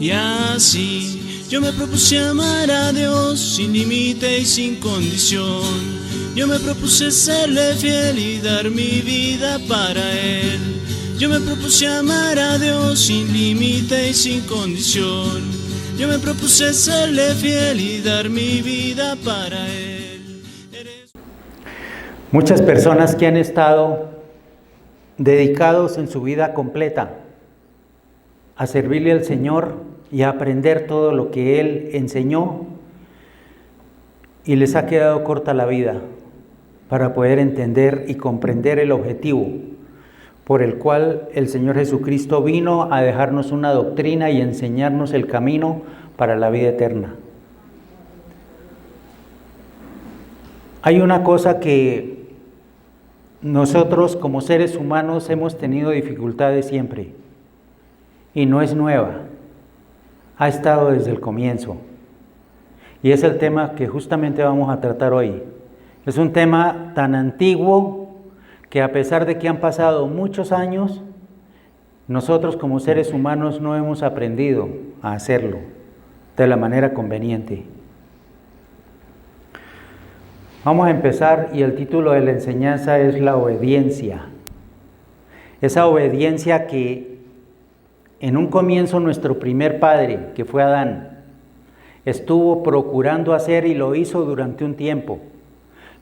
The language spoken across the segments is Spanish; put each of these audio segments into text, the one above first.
Y así yo me propuse amar a Dios sin límite y sin condición. Yo me propuse serle fiel y dar mi vida para Él. Yo me propuse amar a Dios sin límite y sin condición. Yo me propuse serle fiel y dar mi vida para Él. Muchas personas que han estado dedicados en su vida completa a servirle al Señor y a aprender todo lo que Él enseñó, y les ha quedado corta la vida para poder entender y comprender el objetivo por el cual el Señor Jesucristo vino a dejarnos una doctrina y enseñarnos el camino para la vida eterna. Hay una cosa que nosotros como seres humanos hemos tenido dificultades siempre, y no es nueva, ha estado desde el comienzo, y es el tema que justamente vamos a tratar hoy. Es un tema tan antiguo que, a pesar de que han pasado muchos años, nosotros como seres humanos no hemos aprendido a hacerlo de la manera conveniente. Vamos a empezar, y el título de la enseñanza es la obediencia. Esa obediencia que en un comienzo nuestro primer padre, que fue Adán, estuvo procurando hacer y lo hizo durante un tiempo.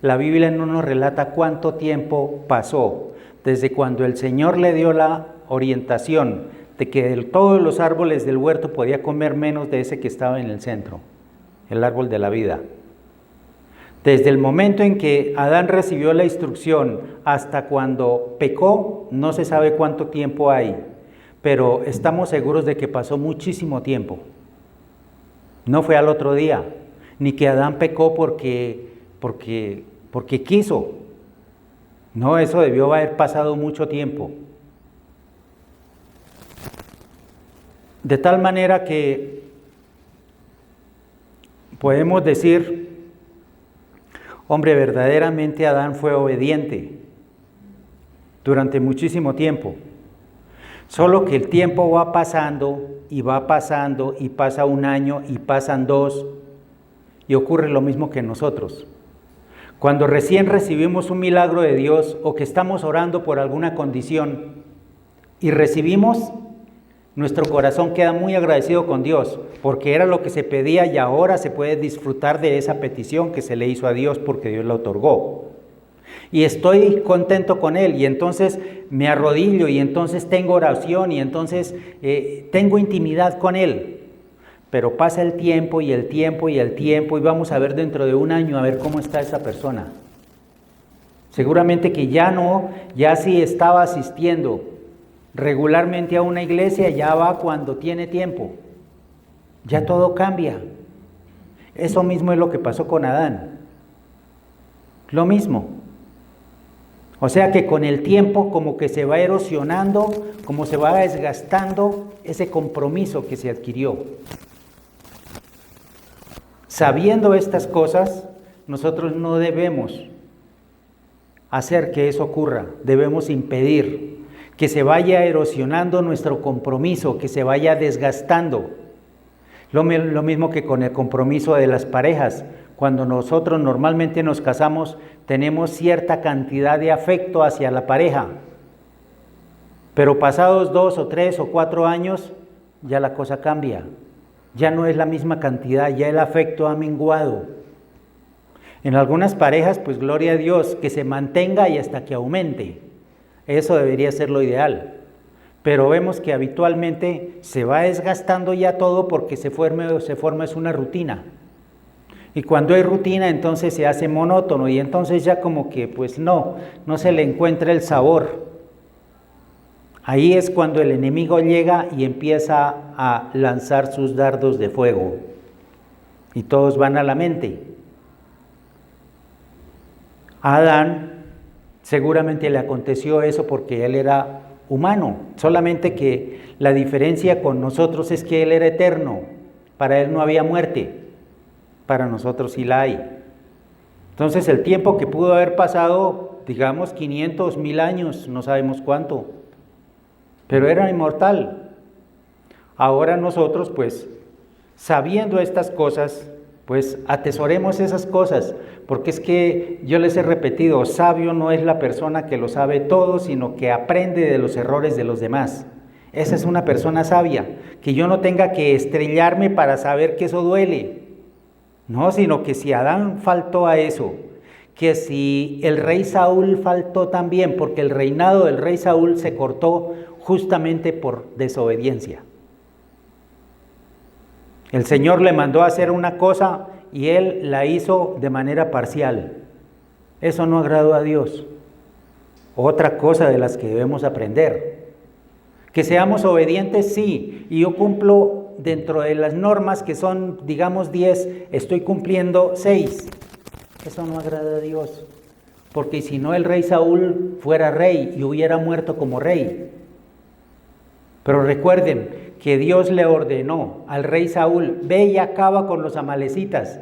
La Biblia no nos relata cuánto tiempo pasó desde cuando el Señor le dio la orientación de que de todos los árboles del huerto podía comer menos de ese que estaba en el centro, el árbol de la vida. Desde el momento en que Adán recibió la instrucción hasta cuando pecó, no se sabe cuánto tiempo hay, pero estamos seguros de que pasó muchísimo tiempo. No fue al otro día, ni que Adán pecó porque quiso. No, eso debió haber pasado mucho tiempo. De tal manera que podemos decir, hombre, verdaderamente Adán fue obediente durante muchísimo tiempo. Solo que el tiempo va pasando y va pasando, y pasa un año y pasan dos, y ocurre lo mismo que nosotros. Cuando recién recibimos un milagro de Dios, o que estamos orando por alguna condición y recibimos, nuestro corazón queda muy agradecido con Dios, porque era lo que se pedía, y ahora se puede disfrutar de esa petición que se le hizo a Dios porque Dios la otorgó. Y estoy contento con Él, y entonces me arrodillo, y entonces tengo oración, y entonces tengo intimidad con Él. Pero pasa el tiempo y el tiempo y el tiempo, y vamos a ver dentro de un año a ver cómo está esa persona. Seguramente que ya sí estaba asistiendo regularmente a una iglesia, ya va cuando tiene tiempo. Ya todo cambia. Eso mismo es lo que pasó con Adán. Lo mismo. O sea que con el tiempo como que se va erosionando, como se va desgastando ese compromiso que se adquirió. Sabiendo estas cosas, nosotros no debemos hacer que eso ocurra, debemos impedir que se vaya erosionando nuestro compromiso, que se vaya desgastando. Lo mismo que con el compromiso de las parejas. Cuando nosotros normalmente nos casamos, tenemos cierta cantidad de afecto hacia la pareja, pero pasados 2 o 3 o 4 años, ya la cosa cambia. Ya no es la misma cantidad, ya el afecto ha menguado. En algunas parejas, pues gloria a Dios, que se mantenga y hasta que aumente. Eso debería ser lo ideal. Pero vemos que habitualmente se va desgastando ya todo porque se forma es una rutina. Y cuando hay rutina, entonces se hace monótono, y entonces ya como que pues no se le encuentra el sabor. Ahí es cuando el enemigo llega y empieza a lanzar sus dardos de fuego, y todos van a la mente. A Adán seguramente le aconteció eso porque él era humano, solamente que la diferencia con nosotros es que él era eterno. Para él no había muerte, para nosotros sí la hay. Entonces el tiempo que pudo haber pasado, digamos 500, 1000 años, no sabemos cuánto, pero era inmortal. Ahora nosotros, pues, sabiendo estas cosas, pues atesoremos esas cosas, porque es que yo les he repetido, sabio no es la persona que lo sabe todo, sino que aprende de los errores de los demás. Esa es una persona sabia, que yo no tenga que estrellarme para saber que eso duele. No, sino que si Adán faltó a eso, que si el rey Saúl faltó también, porque el reinado del rey Saúl se cortó justamente por desobediencia. El Señor le mandó a hacer una cosa y él la hizo de manera parcial. Eso no agradó a Dios. Otra cosa de las que debemos aprender. Que seamos obedientes, sí, y yo cumplo dentro de las normas que son, digamos, 10, estoy cumpliendo 6. Eso no agrada a Dios, porque si no el rey Saúl fuera rey y hubiera muerto como rey. Pero recuerden que Dios le ordenó al rey Saúl, ve y acaba con los amalecitas,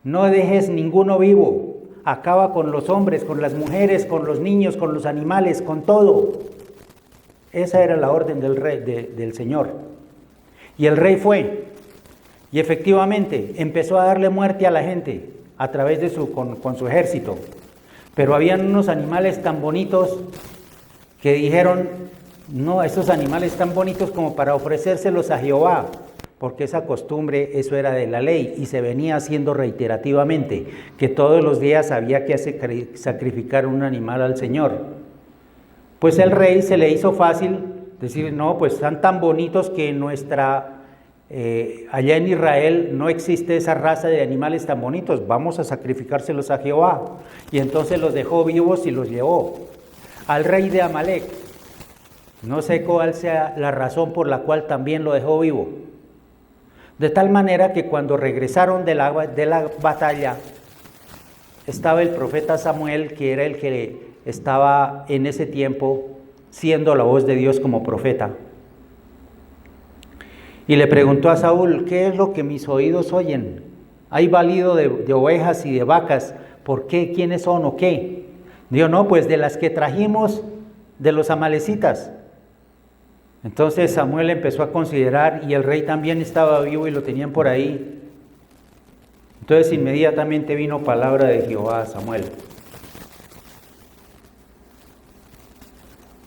no dejes ninguno vivo, acaba con los hombres, con las mujeres, con los niños, con los animales, con todo. Esa era la orden del rey, del Señor. Y el rey fue, y efectivamente empezó a darle muerte a la gente a través de con su ejército. Pero habían unos animales tan bonitos que dijeron, no, esos animales tan bonitos como para ofrecérselos a Jehová, porque esa costumbre, eso era de la ley y se venía haciendo reiterativamente, que todos los días había que sacrificar un animal al Señor. Pues el rey se le hizo fácil decir, no, pues están tan bonitos que allá en Israel no existe esa raza de animales tan bonitos, vamos a sacrificárselos a Jehová. Y entonces los dejó vivos y los llevó al rey de Amalec. No sé cuál sea la razón por la cual también lo dejó vivo. De tal manera que cuando regresaron de la batalla, estaba el profeta Samuel, que era el que estaba en ese tiempo siendo la voz de Dios como profeta. Y le preguntó a Saúl, ¿qué es lo que mis oídos oyen? ¿Hay balido de ovejas y de vacas? ¿Por qué? ¿Quiénes son o qué? Dijo, no, pues de las que trajimos de los amalecitas. Entonces Samuel empezó a considerar, y el rey también estaba vivo y lo tenían por ahí. Entonces inmediatamente vino palabra de Jehová a Samuel,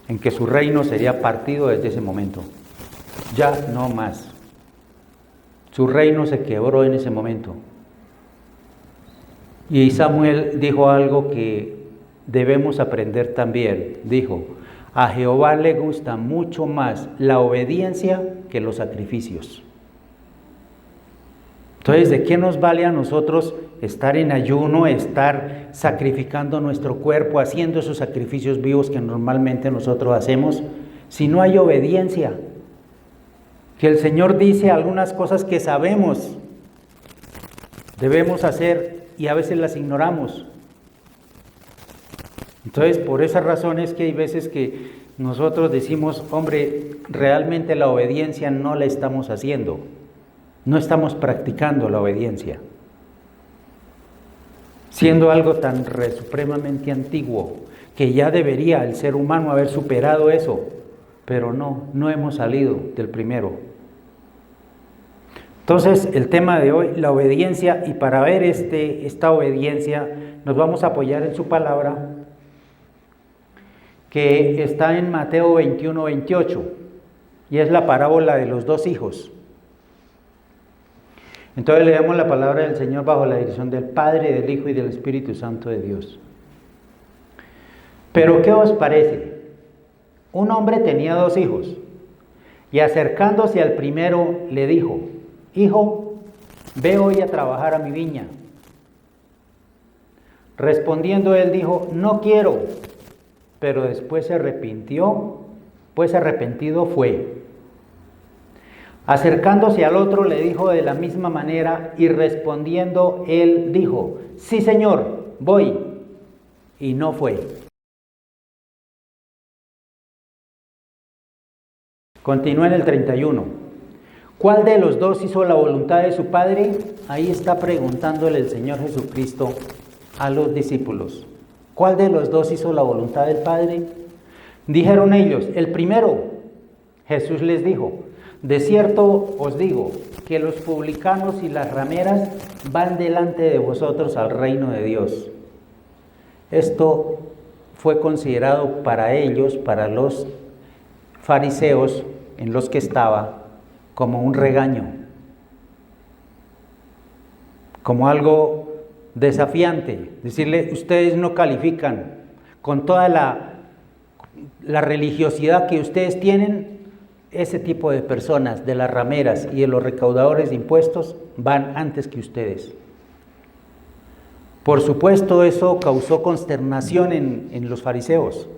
en que su reino sería partido desde ese momento. Ya no más. Su reino se quebró en ese momento. Y Samuel dijo algo que debemos aprender también. Dijo, a Jehová le gusta mucho más la obediencia que los sacrificios. Entonces, ¿de qué nos vale a nosotros estar en ayuno, estar sacrificando nuestro cuerpo, haciendo esos sacrificios vivos que normalmente nosotros hacemos, si no hay obediencia? Que el Señor dice algunas cosas que sabemos debemos hacer y a veces las ignoramos. Entonces, por esa razón es que hay veces que nosotros decimos, hombre, realmente la obediencia no la estamos haciendo, no estamos practicando la obediencia, siendo algo tan supremamente antiguo que ya debería el ser humano haber superado eso, pero no hemos salido del primero. Entonces, el tema de hoy, la obediencia, y para ver esta obediencia nos vamos a apoyar en su palabra, que está en Mateo 21-28, y es la parábola de los dos hijos. Entonces leemos la palabra del Señor bajo la dirección del Padre, del Hijo y del Espíritu Santo de Dios. Pero ¿qué os parece? Un hombre tenía dos hijos, y acercándose al primero le dijo, hijo, ve hoy a trabajar a mi viña. Respondiendo él dijo, no quiero. Pero después se arrepintió, pues arrepentido fue. Acercándose al otro le dijo de la misma manera, y respondiendo él dijo, sí Señor, voy, y no fue. Continúa en el 31. ¿Cuál de los dos hizo la voluntad de su Padre? Ahí está preguntándole el Señor Jesucristo a los discípulos. ¿Cuál de los dos hizo la voluntad del Padre? Dijeron ellos, el primero. Jesús les dijo, de cierto os digo que los publicanos y las rameras van delante de vosotros al reino de Dios. Esto fue considerado para ellos, para los fariseos en los que estaba, como un regaño, como algo desafiante, decirle, ustedes no califican con toda la religiosidad que ustedes tienen, ese tipo de personas, de las rameras y de los recaudadores de impuestos, van antes que ustedes. Por supuesto, eso causó consternación en los fariseos.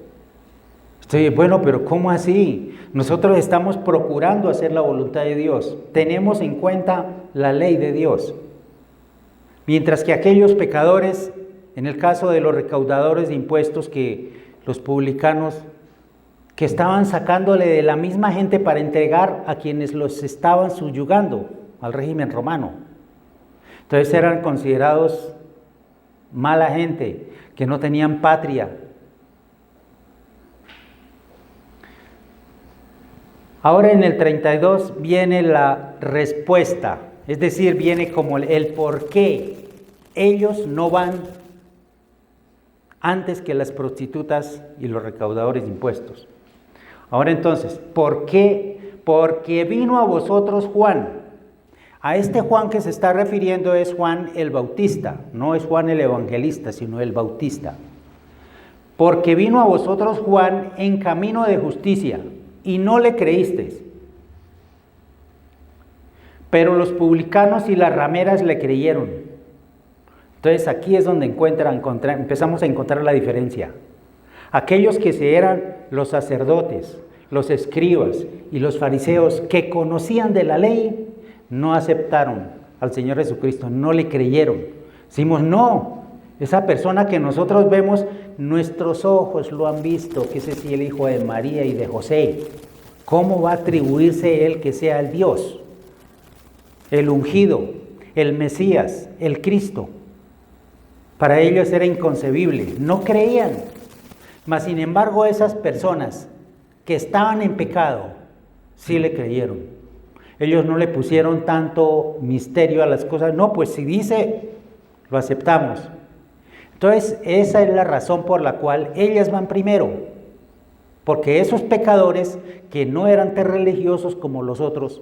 Bueno, pero ¿cómo así? Nosotros estamos procurando hacer la voluntad de Dios, tenemos en cuenta la ley de Dios. Mientras que aquellos pecadores, en el caso de los recaudadores de impuestos, que los publicanos, que estaban sacándole de la misma gente para entregar a quienes los estaban subyugando al régimen romano. Entonces eran considerados mala gente, que no tenían patria. Ahora en el 32 viene la respuesta, es decir, viene como el por qué ellos no van antes que las prostitutas y los recaudadores de impuestos. Ahora entonces, ¿por qué? Porque vino a vosotros Juan. A este Juan que se está refiriendo es Juan el Bautista, no es Juan el Evangelista, sino el Bautista. Porque vino a vosotros Juan en camino de justicia, y no le creísteis. Pero los publicanos y las rameras le creyeron. Entonces aquí es donde empezamos a encontrar la diferencia. Aquellos que eran los sacerdotes, los escribas y los fariseos que conocían de la ley, no aceptaron al Señor Jesucristo, no le creyeron. Decimos, no, esa persona que nosotros vemos, nuestros ojos lo han visto, que ese sí el hijo de María y de José. ¿Cómo va a atribuirse él que sea el Dios, el ungido, el Mesías, el Cristo? Para ellos era inconcebible, no creían. Mas sin embargo esas personas que estaban en pecado, sí le creyeron. Ellos no le pusieron tanto misterio a las cosas. No, pues si dice, lo aceptamos. Entonces esa es la razón por la cual ellas van primero. Porque esos pecadores que no eran tan religiosos como los otros,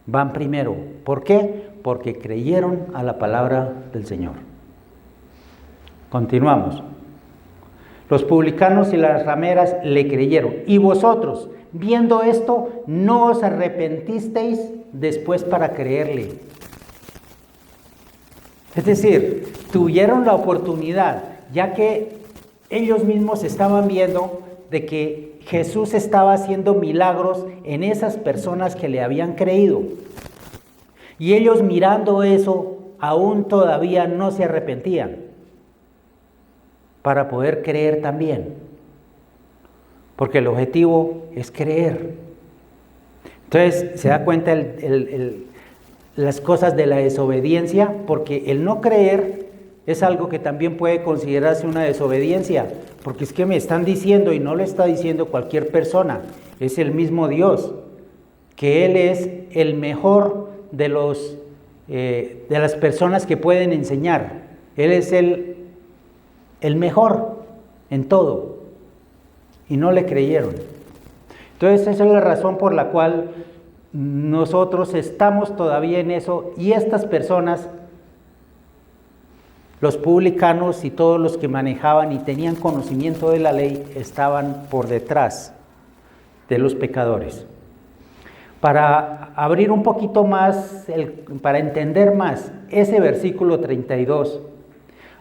van primero. ¿Por qué? Porque creyeron a la palabra del Señor. Continuamos. Los publicanos y las rameras le creyeron. Y vosotros, viendo esto, no os arrepentisteis después para creerle. Es decir, tuvieron la oportunidad, ya que ellos mismos estaban viendo de que Jesús estaba haciendo milagros en esas personas que le habían creído. Y ellos mirando eso, aún todavía no se arrepentían, para poder creer también, porque el objetivo es creer. Entonces se da cuenta las cosas de la desobediencia, porque el no creer es algo que también puede considerarse una desobediencia, porque es que me están diciendo, y no lo está diciendo cualquier persona, es el mismo Dios, que Él es el mejor de las personas que pueden enseñar. Él es el mejor en todo, y no le creyeron. Entonces esa es la razón por la cual nosotros estamos todavía en eso, y estas personas, los publicanos y todos los que manejaban y tenían conocimiento de la ley, estaban por detrás de los pecadores. Para abrir un poquito más, para entender más ese versículo 32,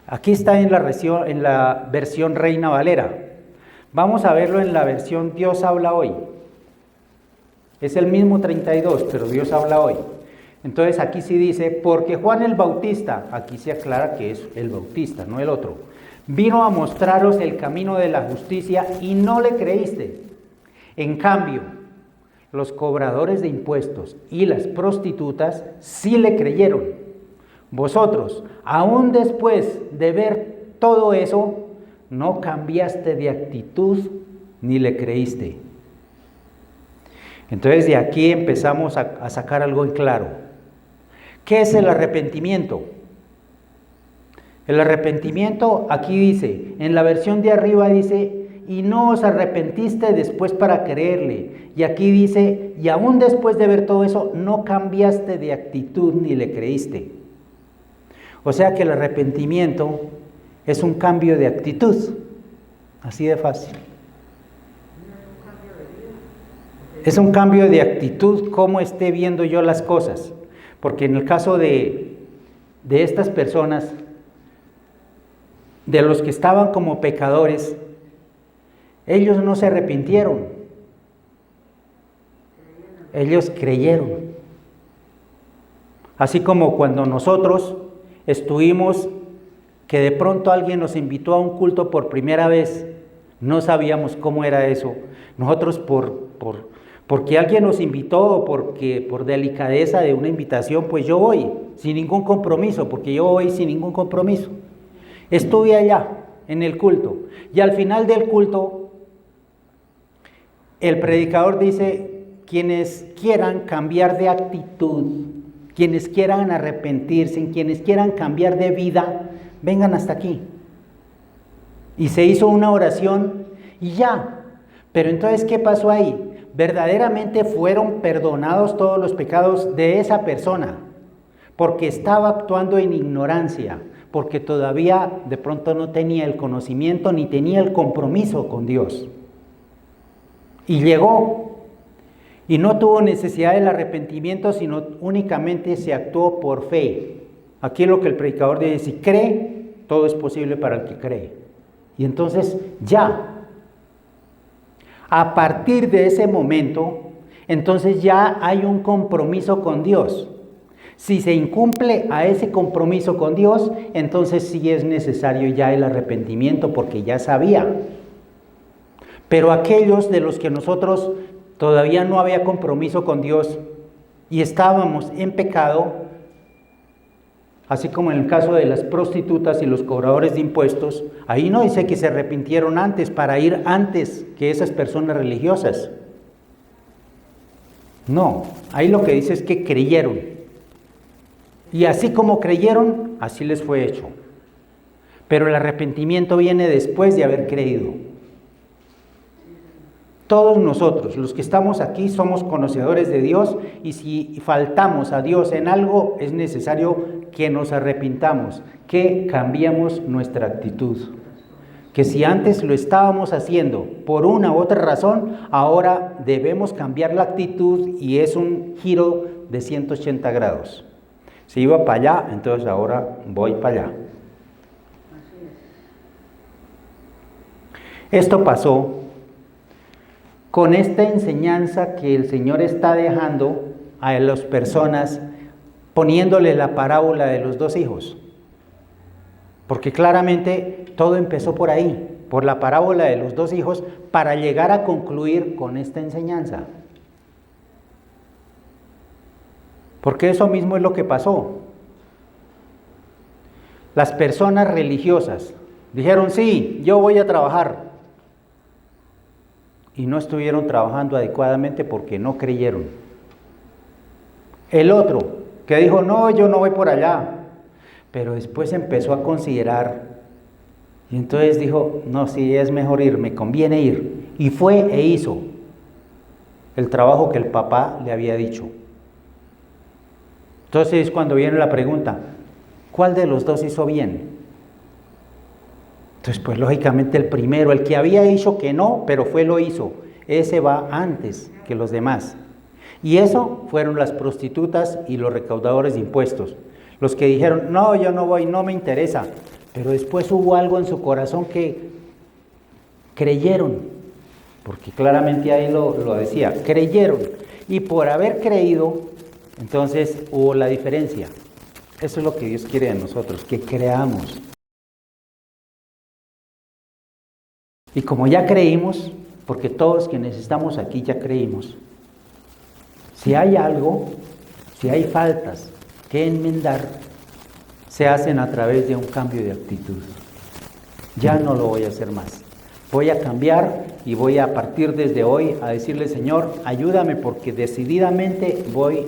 aquí está en la versión Reina Valera. Vamos a verlo en la versión Dios habla hoy. Es el mismo 32, pero Dios habla hoy. Entonces aquí sí dice, porque Juan el Bautista, aquí se aclara que es el Bautista, no el otro, vino a mostraros el camino de la justicia y no le creíste. En cambio, los cobradores de impuestos y las prostitutas sí le creyeron. Vosotros, aún después de ver todo eso, no cambiaste de actitud ni le creíste. Entonces de aquí empezamos a sacar algo en claro. ¿Qué es el arrepentimiento? El arrepentimiento, aquí dice, en la versión de arriba dice, y no os arrepentiste después para creerle. Y aquí dice, y aún después de ver todo eso, no cambiaste de actitud ni le creíste. O sea que el arrepentimiento es un cambio de actitud, así de fácil. Es un cambio de actitud, cómo esté viendo yo las cosas. Porque en el caso de estas personas, de los que estaban como pecadores, ellos no se arrepintieron, ellos creyeron. Así como cuando nosotros estuvimos, que de pronto alguien nos invitó a un culto por primera vez, no sabíamos cómo era eso. Nosotros porque alguien nos invitó o porque por delicadeza de una invitación, pues yo voy sin ningún compromiso, porque yo voy sin ningún compromiso. Estuve allá en el culto y al final del culto el predicador dice, quienes quieran cambiar de actitud, quienes quieran arrepentirse, quienes quieran cambiar de vida, vengan hasta aquí. Y se hizo una oración y ya. Pero entonces, ¿qué pasó ahí? Verdaderamente fueron perdonados todos los pecados de esa persona, porque estaba actuando en ignorancia, porque todavía de pronto no tenía el conocimiento ni tenía el compromiso con Dios. Y llegó y no tuvo necesidad del arrepentimiento, sino únicamente se actuó por fe. Aquí es lo que el predicador dice, si cree, todo es posible para el que cree. Y entonces ya, a partir de ese momento, entonces ya hay un compromiso con Dios. Si se incumple a ese compromiso con Dios, entonces sí es necesario ya el arrepentimiento, porque ya sabía. Pero aquellos de los que nosotros todavía no había compromiso con Dios y estábamos en pecado, así como en el caso de las prostitutas y los cobradores de impuestos, ahí no dice que se arrepintieron antes para ir antes que esas personas religiosas. No, ahí lo que dice es que creyeron. Y así como creyeron, así les fue hecho. Pero el arrepentimiento viene después de haber creído. Todos nosotros, los que estamos aquí, somos conocedores de Dios, y si faltamos a Dios en algo, es necesario que nos arrepintamos, que cambiemos nuestra actitud. Que si antes lo estábamos haciendo por una u otra razón, ahora debemos cambiar la actitud, y es un giro de 180 grados. Si iba para allá, entonces ahora voy para allá. Esto pasó con esta enseñanza que el Señor está dejando a las personas, poniéndole la parábola de los dos hijos. Porque claramente todo empezó por ahí, por la parábola de los dos hijos, para llegar a concluir con esta enseñanza. Porque eso mismo es lo que pasó. Las personas religiosas dijeron, sí, yo voy a trabajar. Y no estuvieron trabajando adecuadamente porque no creyeron. El otro, que dijo, no, yo no voy por allá. Pero después empezó a considerar. Y entonces dijo, no, sí, es mejor ir, me conviene ir. Y fue e hizo el trabajo que el papá le había dicho. Entonces cuando viene la pregunta, ¿cuál de los dos hizo bien? Entonces, pues lógicamente el primero, el que había dicho que no, pero lo hizo, ese va antes que los demás. Y eso fueron las prostitutas y los recaudadores de impuestos. Los que dijeron, no, yo no voy, no me interesa. Pero después hubo algo en su corazón que creyeron, porque claramente ahí lo decía, creyeron. Y por haber creído, entonces hubo la diferencia. Eso es lo que Dios quiere de nosotros, que creamos. Y como ya creímos, porque todos quienes estamos aquí ya creímos, si hay algo, si hay faltas que enmendar, se hacen a través de un cambio de actitud. Ya no lo voy a hacer más. Voy a cambiar y voy a partir desde hoy a decirle, Señor, ayúdame porque decididamente voy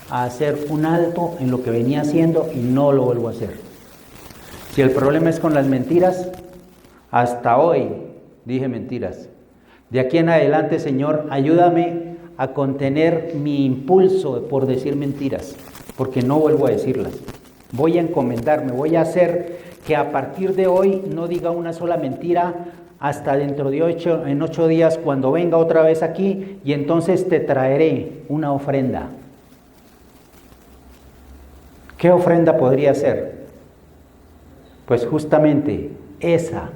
a hacer un alto en lo que venía haciendo y no lo vuelvo a hacer. Si el problema es con las mentiras, hasta hoy dije mentiras. De aquí en adelante, Señor, ayúdame a contener mi impulso por decir mentiras, porque no vuelvo a decirlas. Voy a encomendarme, voy a hacer que a partir de hoy no diga una sola mentira hasta dentro de 8 días cuando venga otra vez aquí y entonces te traeré una ofrenda. ¿Qué ofrenda podría ser? Pues justamente esa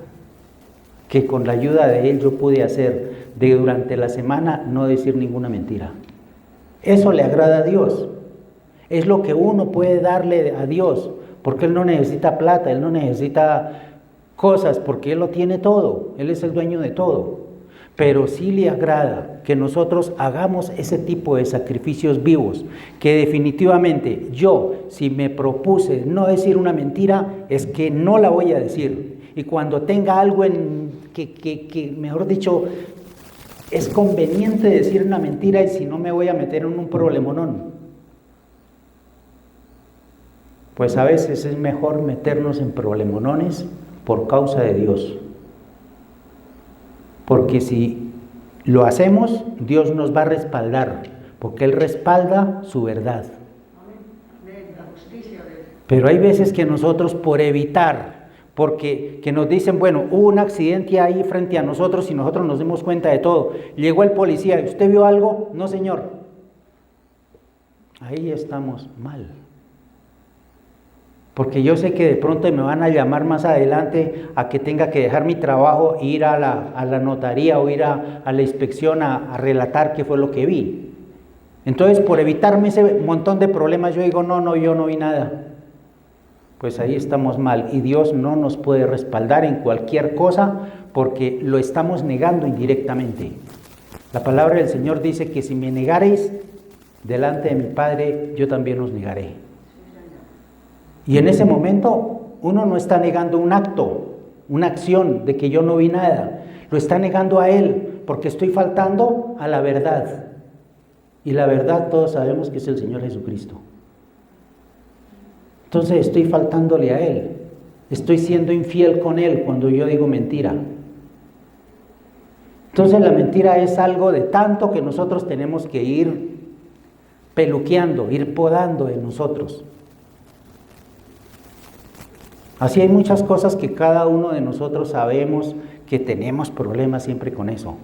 que con la ayuda de Él yo pude hacer, de durante la semana no decir ninguna mentira. Eso le agrada a Dios. Es lo que uno puede darle a Dios, porque Él no necesita plata, Él no necesita cosas, porque Él lo tiene todo, Él es el dueño de todo. Pero sí le agrada que nosotros hagamos ese tipo de sacrificios vivos, que definitivamente yo, si me propuse no decir una mentira, es que no la voy a decir. Y cuando tenga algo que mejor dicho, es conveniente decir una mentira y si no me voy a meter en un problemonón. Pues a veces es mejor meternos en problemonones por causa de Dios. Porque si lo hacemos, Dios nos va a respaldar, porque Él respalda su verdad. Pero hay veces que nosotros por evitar, porque que nos dicen, bueno, hubo un accidente ahí frente a nosotros y nosotros nos dimos cuenta de todo. Llegó el policía, ¿usted vio algo? No, señor. Ahí estamos mal. Porque yo sé que de pronto me van a llamar más adelante a que tenga que dejar mi trabajo e ir a la notaría o ir a la inspección a relatar qué fue lo que vi. Entonces, por evitarme ese montón de problemas, yo digo, no, yo no vi nada. Pues ahí estamos mal y Dios no nos puede respaldar en cualquier cosa porque lo estamos negando indirectamente. La palabra del Señor dice que si me negareis delante de mi Padre, yo también os negaré. Y en ese momento uno no está negando un acto, una acción de que yo no vi nada. Lo está negando a Él porque estoy faltando a la verdad. Y la verdad todos sabemos que es el Señor Jesucristo. Entonces estoy faltándole a Él. Estoy siendo infiel con Él cuando yo digo mentira. Entonces la mentira es algo de tanto que nosotros tenemos que ir peluqueando, ir podando de nosotros. Así hay muchas cosas que cada uno de nosotros sabemos que tenemos problemas siempre con eso.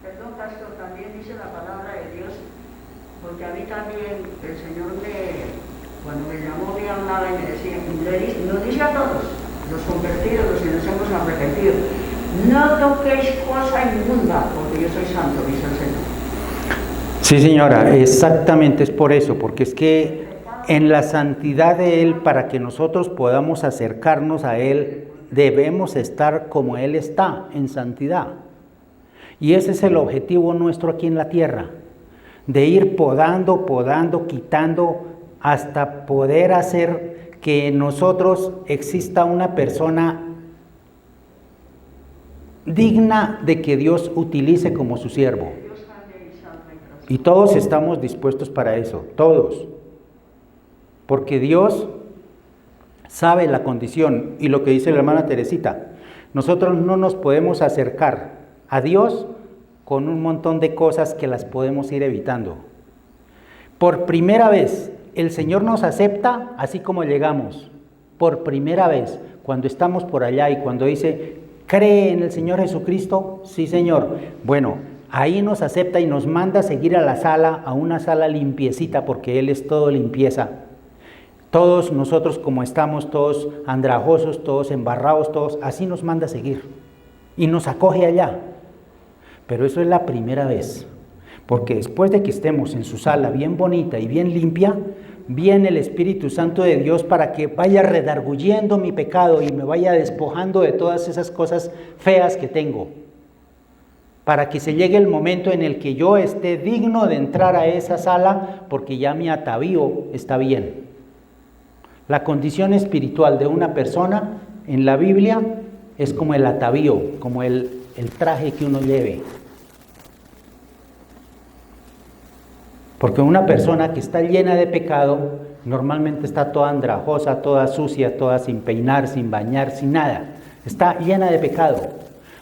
Perdón, pastor, también dice la palabra de Dios, porque a mí también el Señor cuando me llamó me hablaba y me decía, nos dice a todos, los convertidos, los que nos hemos arrepentido, no toquéis cosa inmunda, porque yo soy santo, dice el Señor. Sí, señora, exactamente es por eso, porque es que en la santidad de Él, para que nosotros podamos acercarnos a Él, debemos estar como Él está, en santidad. Y ese es el objetivo nuestro aquí en la tierra, de ir podando, quitando, hasta poder hacer que en nosotros exista una persona digna de que Dios utilice como su siervo. Y todos estamos dispuestos para eso, todos. Porque Dios sabe la condición y lo que dice la hermana Teresita, nosotros no nos podemos acercar a Dios con un montón de cosas que las podemos ir evitando. Por primera vez, el Señor nos acepta así como llegamos. Por primera vez, cuando estamos por allá y cuando dice, ¿cree en el Señor Jesucristo? Sí, Señor. Bueno, ahí nos acepta y nos manda a seguir a la sala, a una sala limpiecita, porque Él es todo limpieza. Todos nosotros como estamos, todos andrajosos, todos embarrados, todos, así nos manda a seguir. Y nos acoge allá. Pero eso es la primera vez. Porque después de que estemos en su sala bien bonita y bien limpia, viene el Espíritu Santo de Dios para que vaya redarguyendo mi pecado y me vaya despojando de todas esas cosas feas que tengo. Para que se llegue el momento en el que yo esté digno de entrar a esa sala porque ya mi atavío está bien. La condición espiritual de una persona en la Biblia es como el atavío, como el el traje que uno lleve. Porque una persona que está llena de pecado, normalmente está toda andrajosa, toda sucia, toda sin peinar, sin bañar, sin nada. Está llena de pecado.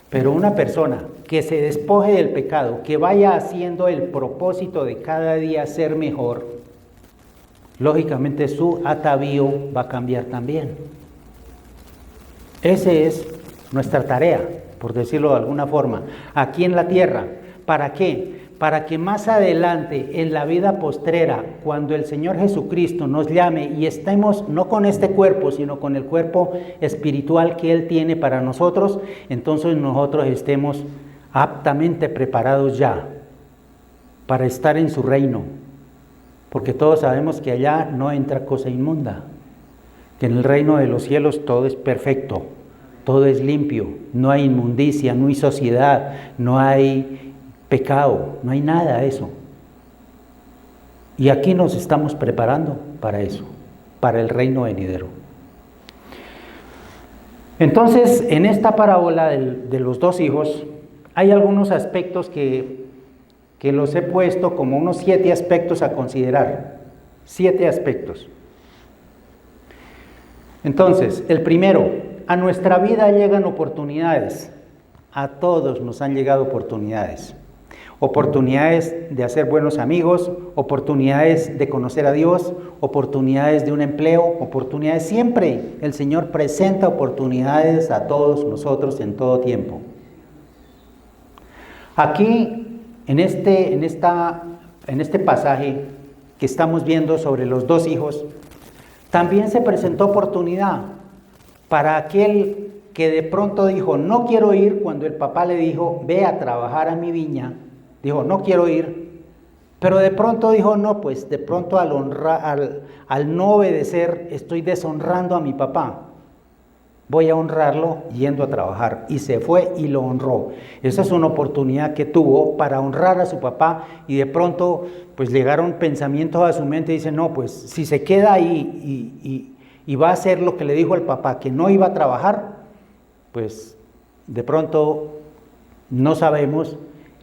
Pero una persona que se despoje del pecado, que vaya haciendo el propósito de cada día ser mejor, lógicamente su atavío va a cambiar también. Esa es nuestra tarea, por decirlo de alguna forma, aquí en la tierra. ¿Para qué? Para que más adelante, en la vida postrera, cuando el Señor Jesucristo nos llame y estemos no con este cuerpo, sino con el cuerpo espiritual que Él tiene para nosotros, entonces nosotros estemos aptamente preparados ya para estar en su reino. Porque todos sabemos que allá no entra cosa inmunda, que en el reino de los cielos todo es perfecto, todo es limpio, no hay inmundicia, no hay sociedad, no hay pecado, no hay nada de eso. Y aquí nos estamos preparando para eso, para el reino venidero. Entonces, en esta parábola de los dos hijos, hay algunos aspectos que los he puesto como unos 7 aspectos a considerar. 7 aspectos. Entonces, el primero, a nuestra vida llegan oportunidades. A todos nos han llegado oportunidades. Oportunidades de hacer buenos amigos, oportunidades de conocer a Dios, oportunidades de un empleo, oportunidades. Siempre el Señor presenta oportunidades a todos nosotros en todo tiempo. Aquí, en este pasaje que estamos viendo sobre los dos hijos, también se presentó oportunidad para aquel que de pronto dijo, no quiero ir, cuando el papá le dijo, ve a trabajar a mi viña. Dijo, no quiero ir, pero de pronto dijo, no, pues de pronto al no obedecer estoy deshonrando a mi papá. Voy a honrarlo yendo a trabajar. Y se fue y lo honró. Esa es una oportunidad que tuvo para honrar a su papá, y de pronto pues llegaron pensamientos a su mente y dice, no, pues si se queda ahí y va a hacer lo que le dijo el papá, que no iba a trabajar, pues de pronto no sabemos.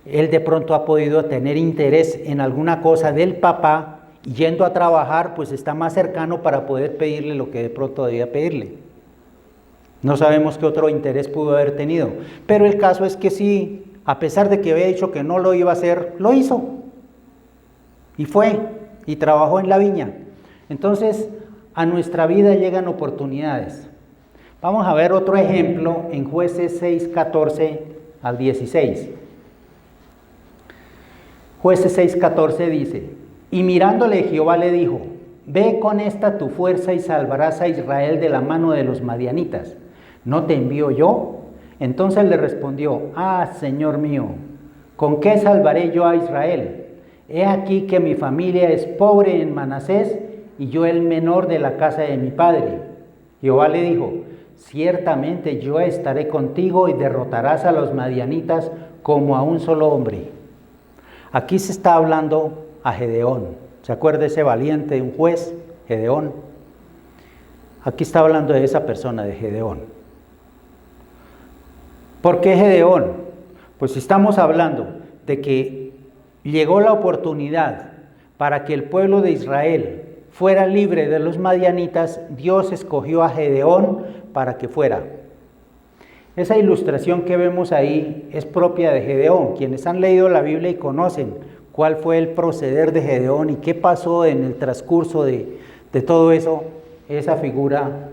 Él de pronto ha podido tener interés en alguna cosa del papá, y yendo a trabajar pues está más cercano para poder pedirle lo que de pronto debía pedirle. No sabemos qué otro interés pudo haber tenido, pero el caso es que sí, a pesar de que había dicho que no lo iba a hacer, lo hizo. Y fue, y trabajó en la viña. Entonces, a nuestra vida llegan oportunidades. Vamos a ver otro ejemplo en Jueces 6, 14 al 16. Jueces 6, 14 dice, y mirándole Jehová le dijo, ve con esta tu fuerza y salvarás a Israel de la mano de los madianitas. ¿No te envío yo? Entonces le respondió, Señor mío, ¿con qué salvaré yo a Israel? He aquí que mi familia es pobre en Manasés, y yo el menor de la casa de mi padre. Jehová le dijo, ciertamente yo estaré contigo y derrotarás a los madianitas como a un solo hombre. Aquí se está hablando a Gedeón. ¿Se acuerda ese valiente, un juez, Gedeón? Aquí está hablando de esa persona, de Gedeón. ¿Por qué Gedeón? Pues estamos hablando de que llegó la oportunidad para que el pueblo de Israel fuera libre de los madianitas. Dios escogió a Gedeón para que fuera. Esa ilustración que vemos ahí es propia de Gedeón. Quienes han leído la Biblia y conocen cuál fue el proceder de Gedeón y qué pasó en el transcurso de todo eso, esa figura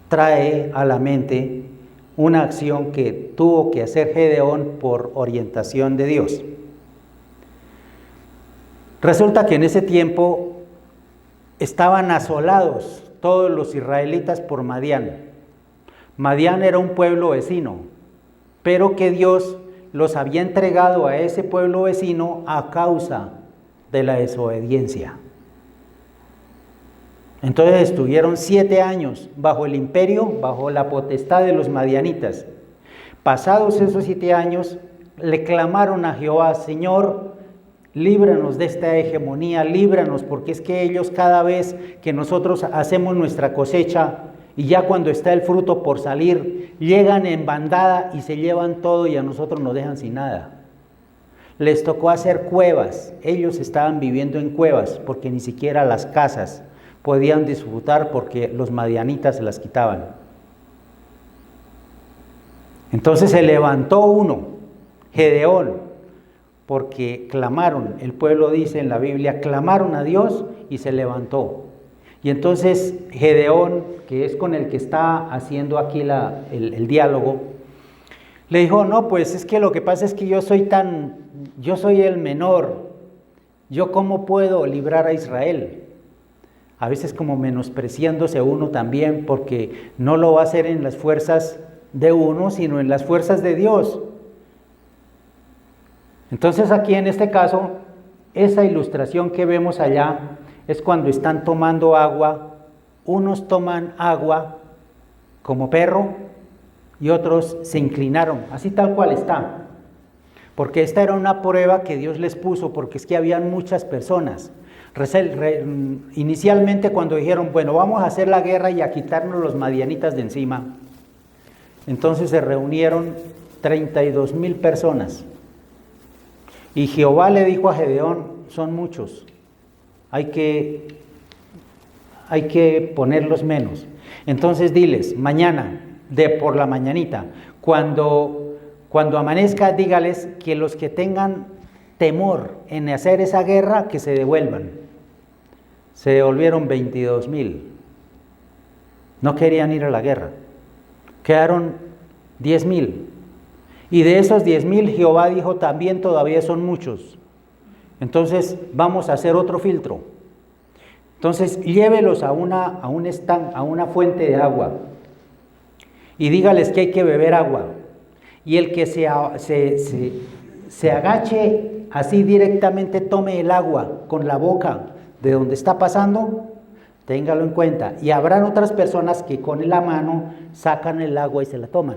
trae a la mente una acción que tuvo que hacer Gedeón por orientación de Dios. Resulta que en ese tiempo estaban asolados todos los israelitas por Madián. Madián era un pueblo vecino, pero que Dios los había entregado a ese pueblo vecino a causa de la desobediencia. Entonces estuvieron 7 años bajo el imperio, bajo la potestad de los madianitas. Pasados esos 7 años, le clamaron a Jehová, Señor, líbranos de esta hegemonía, líbranos, porque es que ellos cada vez que nosotros hacemos nuestra cosecha, y ya cuando está el fruto por salir, llegan en bandada y se llevan todo y a nosotros nos dejan sin nada. Les tocó hacer cuevas, ellos estaban viviendo en cuevas porque ni siquiera las casas podían disfrutar porque los madianitas se las quitaban. Entonces se levantó uno, Gedeón, porque clamaron, el pueblo dice en la Biblia, clamaron a Dios y se levantó. Y entonces Gedeón, que es con el que está haciendo aquí el diálogo, le dijo, no, pues es que lo que pasa es que yo soy el menor, ¿yo cómo puedo librar a Israel? A veces como menospreciándose uno también, porque no lo va a hacer en las fuerzas de uno, sino en las fuerzas de Dios. Entonces aquí en este caso, esa ilustración que vemos allá es cuando están tomando agua, unos toman agua como perro y otros se inclinaron, así tal cual está. Porque esta era una prueba que Dios les puso, porque es que habían muchas personas. Inicialmente cuando dijeron, bueno, vamos a hacer la guerra y a quitarnos los madianitas de encima, entonces se reunieron 32,000 personas. Y Jehová le dijo a Gedeón, son muchos, hay que ponerlos menos. Entonces diles, mañana, por la mañanita, cuando amanezca, dígales que los que tengan temor en hacer esa guerra, que se devuelvan. Se devolvieron 22,000. No querían ir a la guerra. Quedaron 10,000. Y de esos 10,000, Jehová dijo, también todavía son muchos. Entonces vamos a hacer otro filtro. Entonces llévelos a una fuente de agua y dígales que hay que beber agua. Y el que se agache así directamente, tome el agua con la boca de donde está pasando, téngalo en cuenta. Y habrán otras personas que con la mano sacan el agua y se la toman.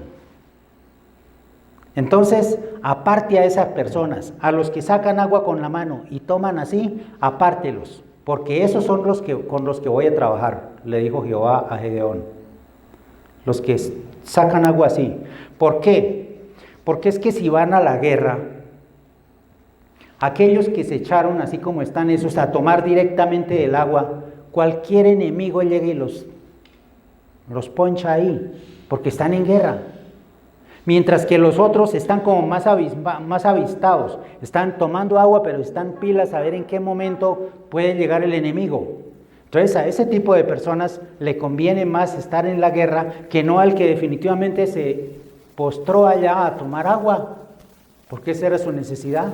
Entonces, aparte a esas personas, a los que sacan agua con la mano y toman así, apártelos, porque esos son con los que voy a trabajar, le dijo Jehová a Gedeón. Los que sacan agua así. ¿Por qué? Porque es que si van a la guerra, aquellos que se echaron así como están esos a tomar directamente el agua, cualquier enemigo llega y los poncha ahí, porque están en guerra. Mientras que los otros están como más avistados, están tomando agua, pero están pilas a ver en qué momento puede llegar el enemigo. Entonces a ese tipo de personas le conviene más estar en la guerra que no al que definitivamente se postró allá a tomar agua, porque esa era su necesidad.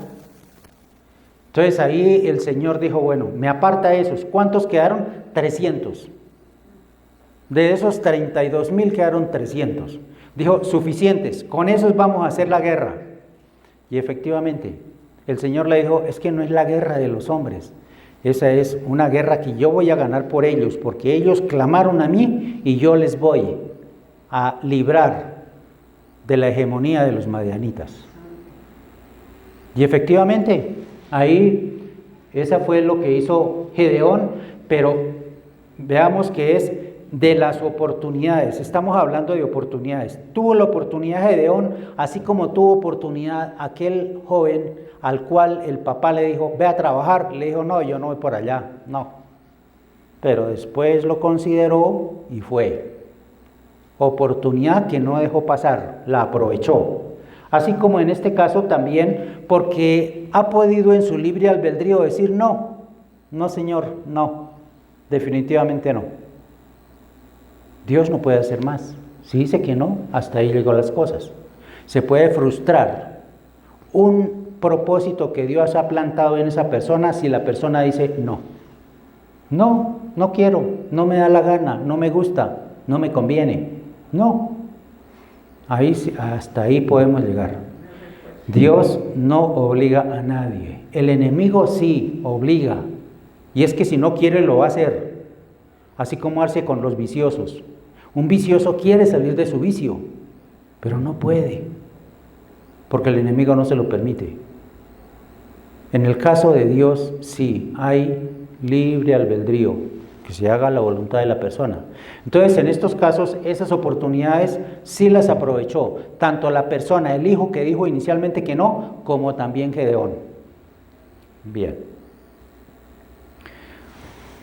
Entonces ahí el Señor dijo, bueno, me aparta esos. ¿Cuántos quedaron? 300. De esos 32,000 quedaron 300. Dijo, suficientes, con esos vamos a hacer la guerra. Y efectivamente, el Señor le dijo, es que no es la guerra de los hombres, esa es una guerra que yo voy a ganar por ellos, porque ellos clamaron a mí y yo les voy a librar de la hegemonía de los madianitas. Y efectivamente, ahí, esa fue lo que hizo Gedeón, pero veamos que es de las oportunidades. Estamos hablando de oportunidades. Tuvo la oportunidad Gedeón, así como tuvo oportunidad aquel joven al cual el papá le dijo, ve a trabajar. Le dijo, no, yo no voy por allá, no. Pero después lo consideró y fue. Oportunidad que no dejó pasar, la aprovechó. Así como en este caso también, porque ha podido en su libre albedrío decir, no, no señor, no, definitivamente no. Dios no puede hacer más. Si dice que no, hasta ahí llegó las cosas. Se puede frustrar un propósito que Dios ha plantado en esa persona si la persona dice no. No, no quiero, no me da la gana, no me gusta, no me conviene. No. Hasta ahí podemos llegar. Dios no obliga a nadie. El enemigo sí obliga. Y es que si no quiere lo va a hacer. Así como hace con los viciosos. Un vicioso quiere salir de su vicio, pero no puede, porque el enemigo no se lo permite. En el caso de Dios, sí, hay libre albedrío. que se haga la voluntad de la persona. Entonces, en estos casos, esas oportunidades sí las aprovechó, tanto la persona, el hijo que dijo inicialmente que no, como también Gedeón. Bien.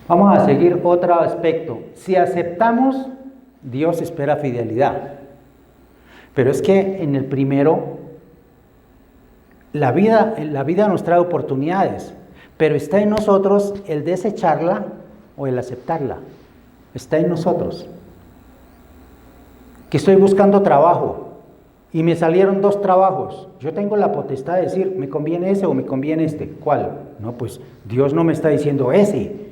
Vamos a seguir otro aspecto. Si aceptamos, Dios espera fidelidad. Pero es que en el primero, la vida nos trae oportunidades, pero está en nosotros el desecharla o el aceptarla. Está en nosotros. Que estoy buscando trabajo y me salieron 2 trabajos. Yo tengo la potestad de decir, ¿me conviene ese o me conviene este? ¿Cuál? No, pues Dios no me está diciendo ese.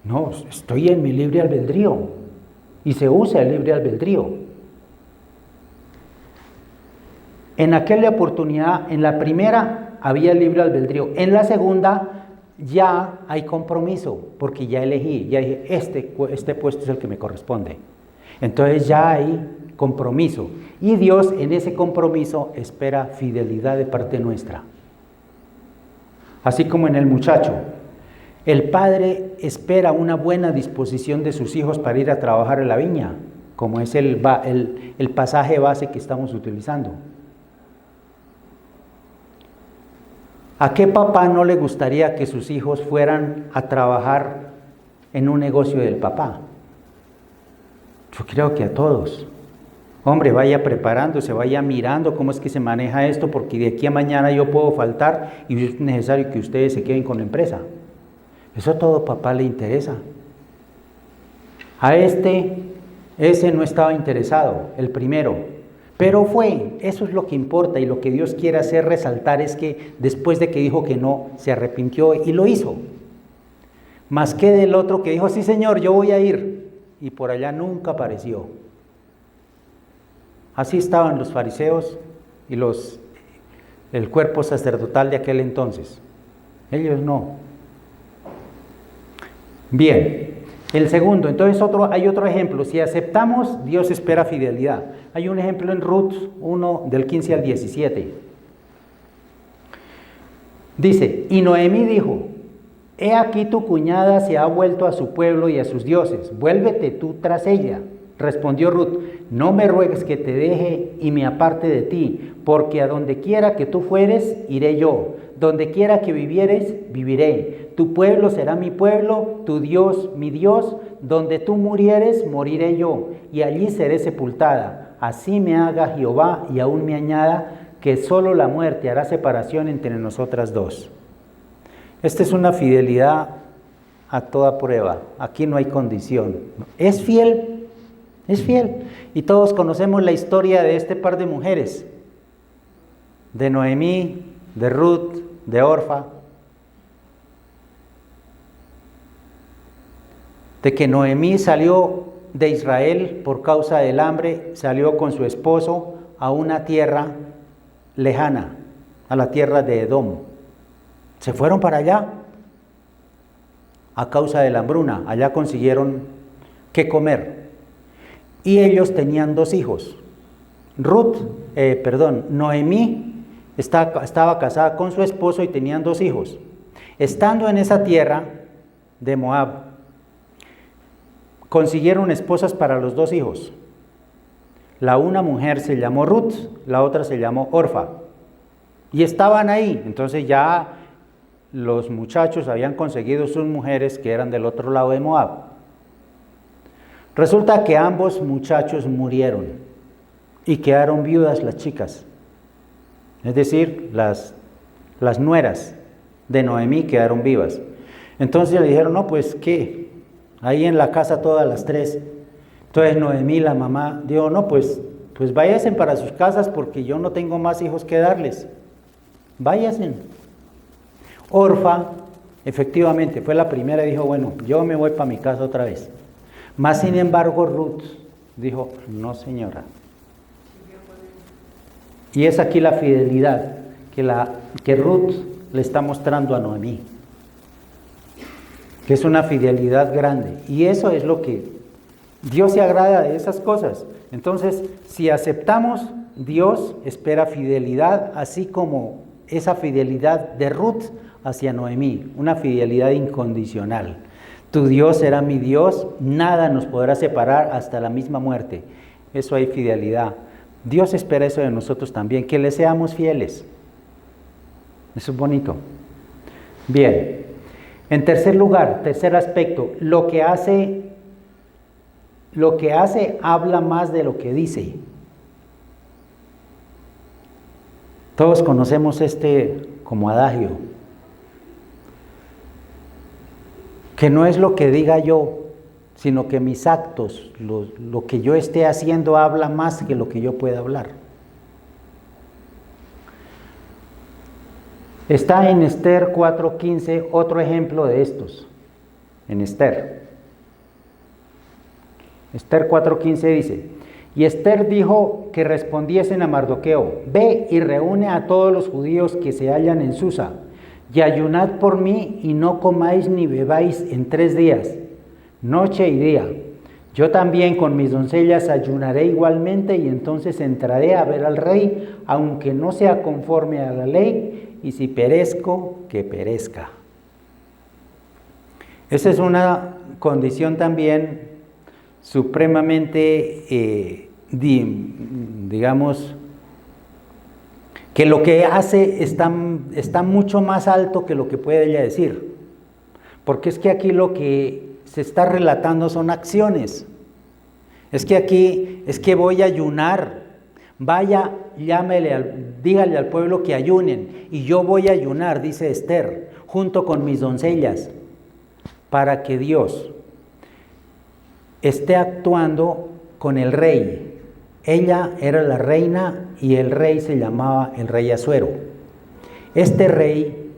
No, estoy en mi libre albedrío y se usa el libre albedrío. En aquella oportunidad, en la primera había libre albedrío, en la segunda ya hay compromiso, porque ya elegí, ya dije, este puesto es el que me corresponde. Entonces ya hay compromiso, y Dios en ese compromiso espera fidelidad de parte nuestra. Así como en el muchacho, el padre espera una buena disposición de sus hijos para ir a trabajar en la viña, como es el pasaje base que estamos utilizando. ¿A qué papá no le gustaría que sus hijos fueran a trabajar en un negocio del papá? Yo creo que a todos. Hombre, vaya preparándose, vaya mirando cómo es que se maneja esto, porque de aquí a mañana yo puedo faltar y es necesario que ustedes se queden con la empresa. Eso a todo papá le interesa. A ese no estaba interesado, el primero. Pero eso es lo que importa, y lo que Dios quiere hacer resaltar es que después de que dijo que no, se arrepintió y lo hizo. Más que del otro que dijo, sí Señor, yo voy a ir, y por allá nunca apareció. Así estaban los fariseos y el cuerpo sacerdotal de aquel entonces. Ellos no. Bien. El segundo, entonces hay otro ejemplo. Si aceptamos, Dios espera fidelidad. Hay un ejemplo en Ruth 1, del 15 al 17. Dice, y Noemí dijo, he aquí tu cuñada se ha vuelto a su pueblo y a sus dioses, vuélvete tú tras ella. Respondió Ruth, no me ruegues que te deje y me aparte de ti, porque a donde quiera que tú fueres, iré yo. Donde quiera que vivieres, viviré. Tu pueblo será mi pueblo, tu Dios mi Dios. Donde tú murieres, moriré yo, y allí seré sepultada. Así me haga Jehová y aún me añada, que solo la muerte hará separación entre nosotras dos. Esta es una fidelidad a toda prueba. Aquí no hay condición. Es fiel, es fiel. Y todos conocemos la historia de este par de mujeres, de Noemí, de Ruth, de Orfa, de que Noemí salió de Israel por causa del hambre, salió con su esposo a una tierra lejana, a la tierra de Edom. Se fueron para allá a causa de la hambruna, allá consiguieron qué comer. Y ellos tenían 2 hijos. Noemí estaba casada con su esposo y tenían 2 hijos. Estando en esa tierra de Moab, consiguieron esposas para los 2 hijos. La una mujer se llamó Ruth, la otra se llamó Orfa. Y estaban ahí, entonces ya los muchachos habían conseguido sus mujeres que eran del otro lado de Moab. Resulta que ambos muchachos murieron y quedaron viudas las chicas. Es decir, las nueras de Noemí quedaron vivas. Entonces le dijeron, no, pues, ¿qué? Ahí en la casa todas las 3. Entonces Noemí, la mamá, dijo, no, pues váyanse para sus casas porque yo no tengo más hijos que darles. Váyanse. Orfa, efectivamente, fue la primera y dijo, bueno, yo me voy para mi casa otra vez. Más sin embargo, Ruth dijo, no señora. Y es aquí la fidelidad que Ruth le está mostrando a Noemí, que es una fidelidad grande. Y eso es lo que Dios se agrada de esas cosas. Entonces, si aceptamos, Dios espera fidelidad, así como esa fidelidad de Ruth hacia Noemí, una fidelidad incondicional. Tu Dios será mi Dios, nada nos podrá separar hasta la misma muerte. Eso hay fidelidad. Dios espera eso de nosotros también, que le seamos fieles. Eso es bonito. Bien. En tercer lugar, tercer aspecto, lo que hace habla más de lo que dice. Todos conocemos como adagio, que no es lo que diga yo, sino que mis actos, lo que yo esté haciendo habla más que lo que yo pueda hablar. Está en Esther 4:15 otro ejemplo de estos, en Esther. Esther 4:15 dice, y Esther dijo que respondiesen a Mardoqueo, ve y reúne a todos los judíos que se hallan en Susa, y ayunad por mí y no comáis ni bebáis en 3 días, noche y día. Yo también con mis doncellas ayunaré igualmente y entonces entraré a ver al rey, aunque no sea conforme a la ley, y si perezco, que perezca. Esa es una condición también supremamente, digamos, que lo que hace está mucho más alto que lo que puede ella decir. Porque es que aquí lo que se está relatando son acciones. Es que aquí, es que voy a ayunar. Vaya, dígale al pueblo que ayunen. Y yo voy a ayunar, dice Esther, junto con mis doncellas, para que Dios esté actuando con el rey. Ella era la reina y el rey se llamaba el rey Asuero. Este rey,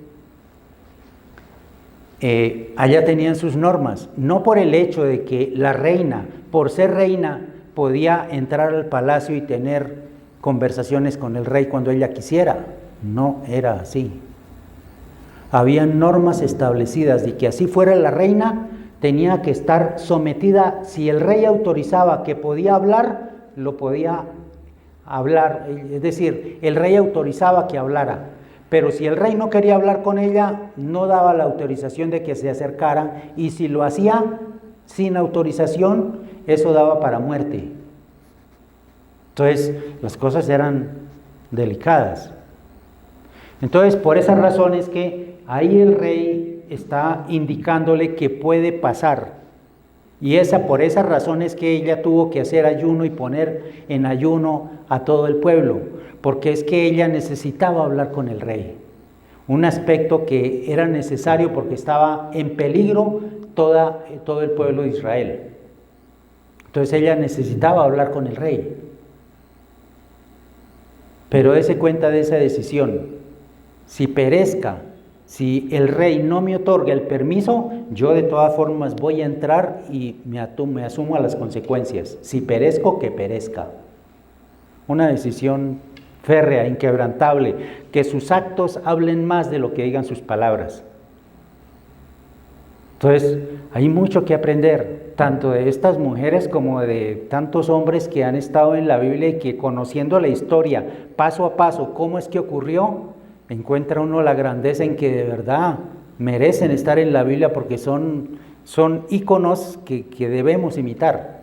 allá tenían sus normas, no por el hecho de que la reina, por ser reina, podía entrar al palacio y tener conversaciones con el rey cuando ella quisiera. No era así. Habían normas establecidas de que así fuera la reina, tenía que estar sometida. Si el rey autorizaba que podía hablar, lo podía hablar, es decir, el rey autorizaba que hablara, pero si el rey no quería hablar con ella, no daba la autorización de que se acercara, y si lo hacía sin autorización, eso daba para muerte. Entonces, las cosas eran delicadas. Entonces, por esas razones que ahí el rey está indicándole que puede pasar. Y por esas razones que ella tuvo que hacer ayuno y poner en ayuno a todo el pueblo, porque es que ella necesitaba hablar con el rey. Un aspecto que era necesario porque estaba en peligro todo el pueblo de Israel. Entonces ella necesitaba hablar con el rey. Pero dése cuenta de esa decisión. Si perezca, si el rey no me otorga el permiso, yo de todas formas voy a entrar y me asumo a las consecuencias. Si perezco, que perezca. Una decisión férrea, inquebrantable, que sus actos hablen más de lo que digan sus palabras. Entonces, hay mucho que aprender, tanto de estas mujeres como de tantos hombres que han estado en la Biblia y que, conociendo la historia paso a paso, cómo es que ocurrió, encuentra uno la grandeza en que de verdad merecen estar en la Biblia, porque son íconos que debemos imitar.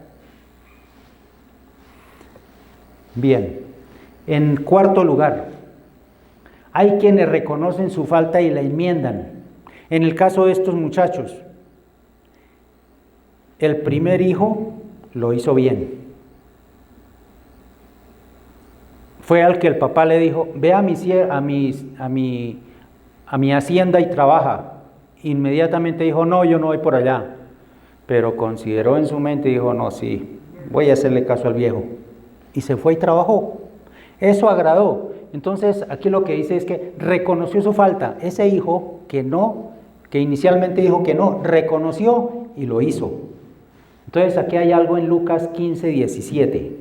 Bien, en cuarto lugar, hay quienes reconocen su falta y la enmiendan. En el caso de estos muchachos, el primer hijo lo hizo bien. Fue al que el papá le dijo, ve a mi hacienda y trabaja. Inmediatamente dijo, no, yo no voy por allá. Pero consideró en su mente y dijo, no, sí, voy a hacerle caso al viejo. Y se fue y trabajó. Eso agradó. Entonces, aquí lo que dice es que reconoció su falta. Ese hijo que inicialmente dijo que no, reconoció y lo hizo. Entonces, aquí hay algo en Lucas 15:17.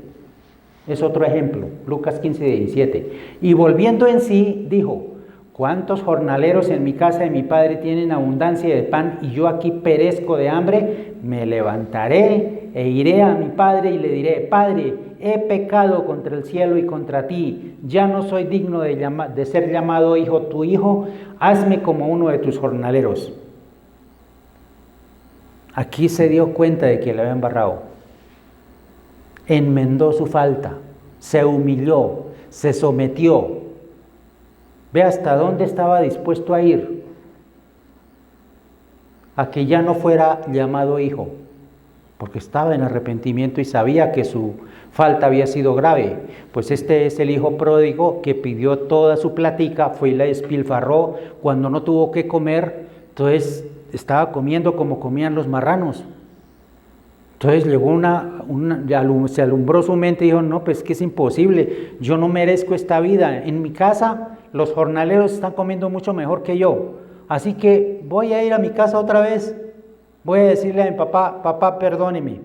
Es otro ejemplo, Lucas 15:17. Y volviendo en sí, dijo, ¿cuántos jornaleros en mi casa de mi padre tienen abundancia de pan y yo aquí perezco de hambre? Me levantaré e iré a mi padre y le diré, Padre, he pecado contra el cielo y contra ti, ya no soy digno de ser llamado hijo tu hijo, hazme como uno de tus jornaleros. Aquí se dio cuenta de que le había embarrado. Enmendó su falta, se humilló, se sometió. Ve hasta dónde estaba dispuesto a ir, a que ya no fuera llamado hijo, porque estaba en arrepentimiento y sabía que su falta había sido grave. Pues este es el hijo pródigo que pidió toda su platica, fue y la despilfarró cuando no tuvo que comer, entonces estaba comiendo como comían los marranos. Entonces llegó se alumbró su mente y dijo, no, pues que es imposible, yo no merezco esta vida. En mi casa los jornaleros están comiendo mucho mejor que yo, así que voy a ir a mi casa otra vez, voy a decirle a mi papá, papá, perdóneme,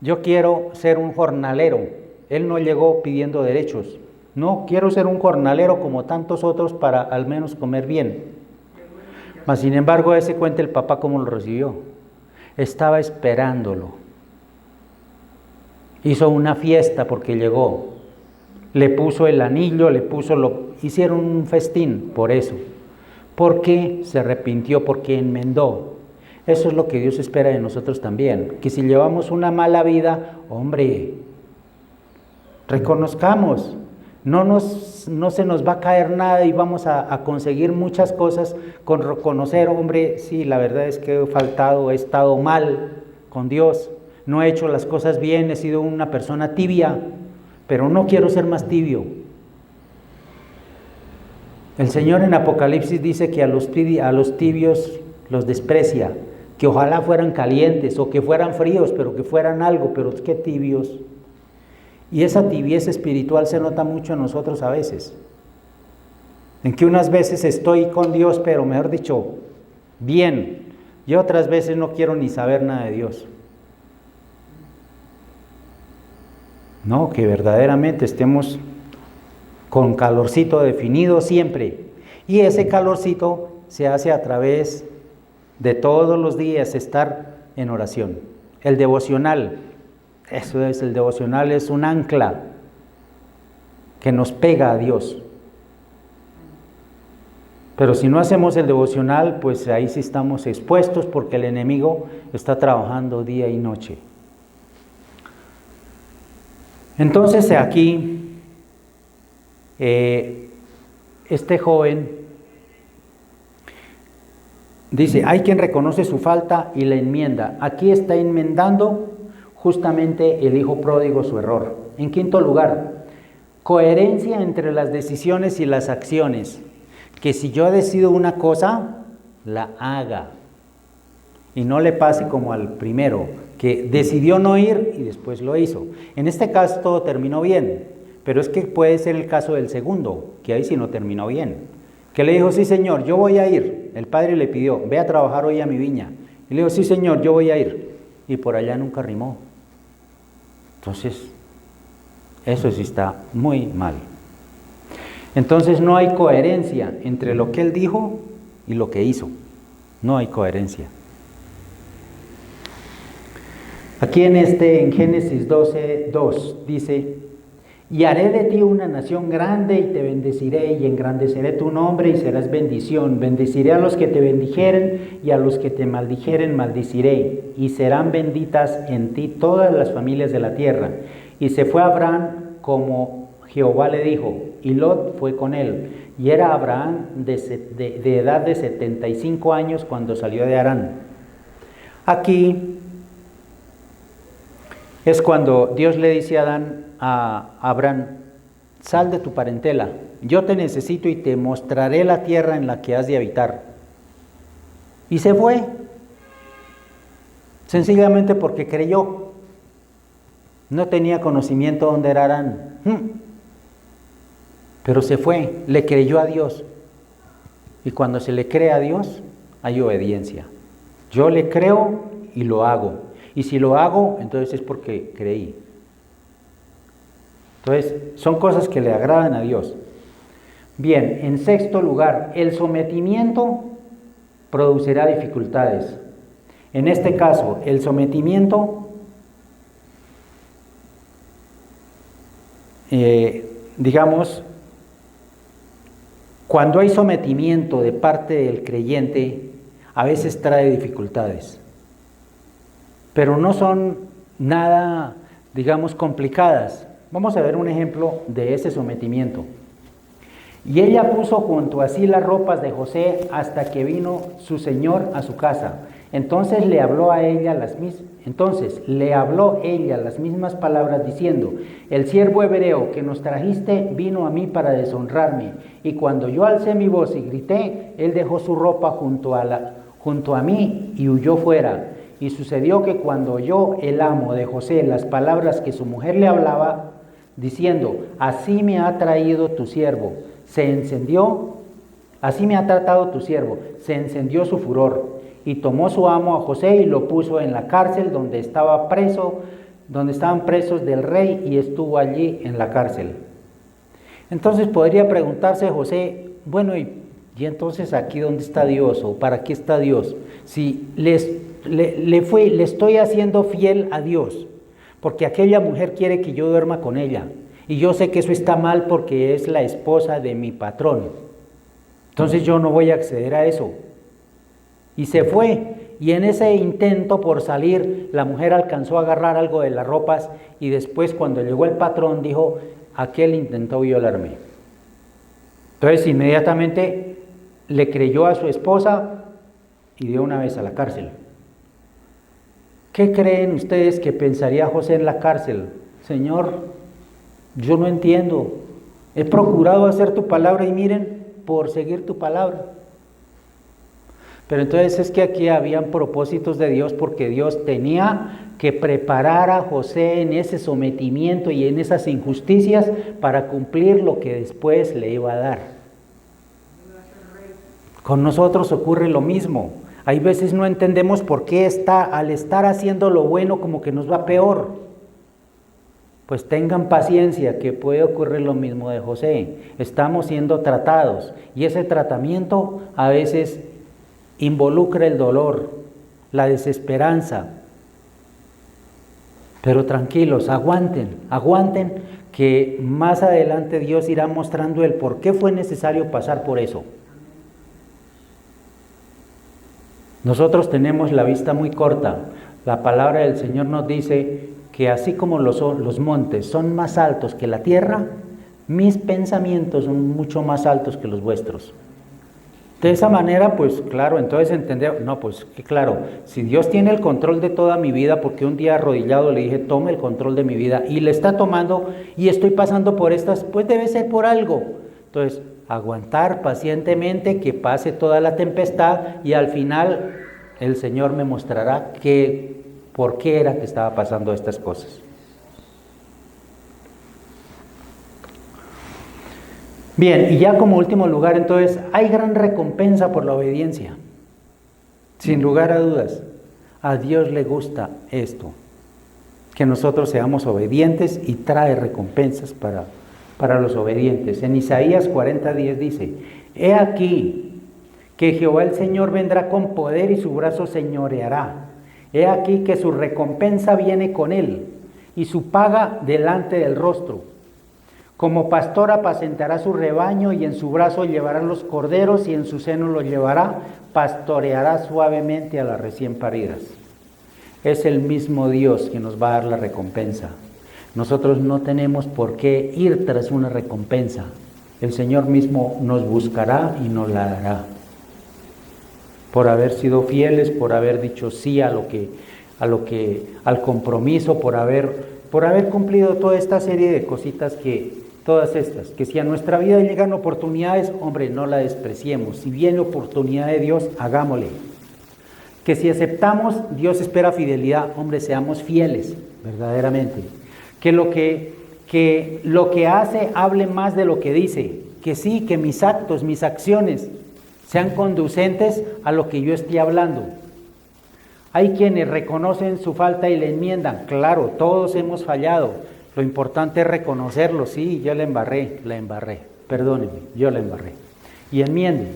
yo quiero ser un jornalero. Él no llegó pidiendo derechos, no, quiero ser un jornalero como tantos otros para al menos comer bien. Mas sin embargo, ese cuenta el papá cómo lo recibió. Estaba esperándolo. Hizo una fiesta porque llegó. Le puso el anillo, hicieron un festín por eso. Porque se arrepintió, porque enmendó. Eso es lo que Dios espera de nosotros también. Que si llevamos una mala vida, hombre, reconozcamos. No se nos va a caer nada y vamos a conseguir muchas cosas con reconocer, hombre, sí, la verdad es que he faltado, he estado mal con Dios, no he hecho las cosas bien, he sido una persona tibia, pero no quiero ser más tibio. El Señor en Apocalipsis dice que a los tibios los desprecia, que ojalá fueran calientes o que fueran fríos, pero que fueran algo, pero qué tibios. Y esa tibieza espiritual se nota mucho en nosotros a veces, en que unas veces estoy con Dios, pero mejor dicho, bien, y otras veces no quiero ni saber nada de Dios. No, que verdaderamente estemos con calorcito definido siempre, y ese calorcito se hace a través de todos los días estar en oración. El devocional, eso es, el devocional es un ancla que nos pega a Dios. Pero si no hacemos el devocional, pues ahí sí estamos expuestos porque el enemigo está trabajando día y noche. Entonces aquí, este joven dice, hay quien reconoce su falta y la enmienda. Aquí está enmendando justamente el hijo pródigo su error. En quinto lugar, coherencia entre las decisiones y las acciones. Que si yo decido una cosa, la haga. Y no le pase como al primero, que decidió no ir y después lo hizo. En este caso todo terminó bien, pero es que puede ser el caso del segundo, que ahí sí no terminó bien. Que le dijo, sí señor, yo voy a ir. El padre le pidió, ve a trabajar hoy a mi viña. Y le dijo, sí señor, yo voy a ir. Y por allá nunca rimó. Entonces, eso sí está muy mal. Entonces no hay coherencia entre lo que él dijo y lo que hizo. No hay coherencia. Aquí en Génesis 12:2 dice, y haré de ti una nación grande y te bendeciré y engrandeceré tu nombre y serás bendición. Bendeciré a los que te bendijeren y a los que te maldijeren maldiciré. Y serán benditas en ti todas las familias de la tierra. Y se fue Abraham como Jehová le dijo, y Lot fue con él. Y era Abraham de edad de 75 años cuando salió de Harán. Aquí es cuando Dios le dice a Abraham, sal de tu parentela, yo te necesito y te mostraré la tierra en la que has de habitar. Y se fue, sencillamente porque creyó. No tenía conocimiento dónde era Harán, pero se fue, le creyó a Dios. Y cuando se le cree a Dios, hay obediencia. Yo le creo y lo hago. Y si lo hago, entonces es porque creí. Entonces, son cosas que le agradan a Dios. Bien, en sexto lugar, el sometimiento producirá dificultades. En este caso, el sometimiento, digamos, cuando hay sometimiento de parte del creyente, a veces trae dificultades, pero no son nada, digamos, complicadas. Vamos a ver un ejemplo de ese sometimiento. Y ella puso junto a sí las ropas de José hasta que vino su señor a su casa. Entonces le habló ella las mismas palabras diciendo: el siervo hebreo que nos trajiste vino a mí para deshonrarme. Y cuando yo alcé mi voz y grité, él dejó su ropa junto a mí y huyó fuera. Y sucedió que cuando oyó el amo de José las palabras que su mujer le hablaba, diciendo: así me ha traído tu siervo, así me ha tratado tu siervo, se encendió su furor. Y tomó su amo a José y lo puso en la cárcel donde estaban presos del rey, y estuvo allí en la cárcel. Entonces podría preguntarse José, bueno, y entonces aquí ¿dónde está Dios? ¿O para qué está Dios? Si le estoy haciendo fiel a Dios, porque aquella mujer quiere que yo duerma con ella, y yo sé que eso está mal porque es la esposa de mi patrón. Entonces yo no voy a acceder a eso. Y se fue, y en ese intento por salir, la mujer alcanzó a agarrar algo de las ropas, y después cuando llegó el patrón dijo: aquel intentó violarme. Entonces inmediatamente le creyó a su esposa y de una vez a la cárcel. ¿Qué creen ustedes que pensaría José en la cárcel? Señor, yo no entiendo, he procurado hacer tu palabra y miren, por seguir tu palabra. Pero entonces es que aquí habían propósitos de Dios, porque Dios tenía que preparar a José en ese sometimiento y en esas injusticias para cumplir lo que después le iba a dar. Con nosotros ocurre lo mismo. Hay veces no entendemos por qué al estar haciendo lo bueno como que nos va peor. Pues tengan paciencia, que puede ocurrir lo mismo de José. Estamos siendo tratados y ese tratamiento a veces involucra el dolor, la desesperanza. Pero tranquilos, aguanten, que más adelante Dios irá mostrando el por qué fue necesario pasar por eso. Nosotros tenemos la vista muy corta. La palabra del Señor nos dice que así como los montes son más altos que la tierra, mis pensamientos son mucho más altos que los vuestros. De esa manera, pues claro, entonces entender, no, pues que claro, si Dios tiene el control de toda mi vida, porque un día arrodillado le dije, tome el control de mi vida, y le está tomando, y estoy pasando por estas, pues debe ser por algo. Entonces, aguantar pacientemente que pase toda la tempestad, y al final el Señor me mostrará por qué era que estaba pasando estas cosas. Bien, y ya como último lugar, entonces, hay gran recompensa por la obediencia. Sin lugar a dudas, a Dios le gusta esto, que nosotros seamos obedientes, y trae recompensas para los obedientes. En Isaías 40:10 dice: he aquí que Jehová el Señor vendrá con poder y su brazo señoreará. He aquí que su recompensa viene con él y su paga delante del rostro. Como pastor apacentará su rebaño, y en su brazo llevará los corderos y en su seno los llevará, pastoreará suavemente a las recién paridas. Es el mismo Dios que nos va a dar la recompensa. Nosotros no tenemos por qué ir tras una recompensa. El Señor mismo nos buscará y nos la dará. Por haber sido fieles, por haber dicho sí al compromiso, por haber cumplido toda esta serie de cositas que si a nuestra vida llegan oportunidades, hombre, no la despreciemos. Si viene oportunidad de Dios, hagámosle. Que si aceptamos, Dios espera fidelidad, hombre, seamos fieles, verdaderamente. Que lo que hace hable más de lo que dice. Que sí, que mis actos, mis acciones sean conducentes a lo que yo estoy hablando. Hay quienes reconocen su falta y le enmiendan. Claro, todos hemos fallado. Lo importante es reconocerlo. Sí, yo la embarré. Perdónenme, yo la embarré. Y enmienden.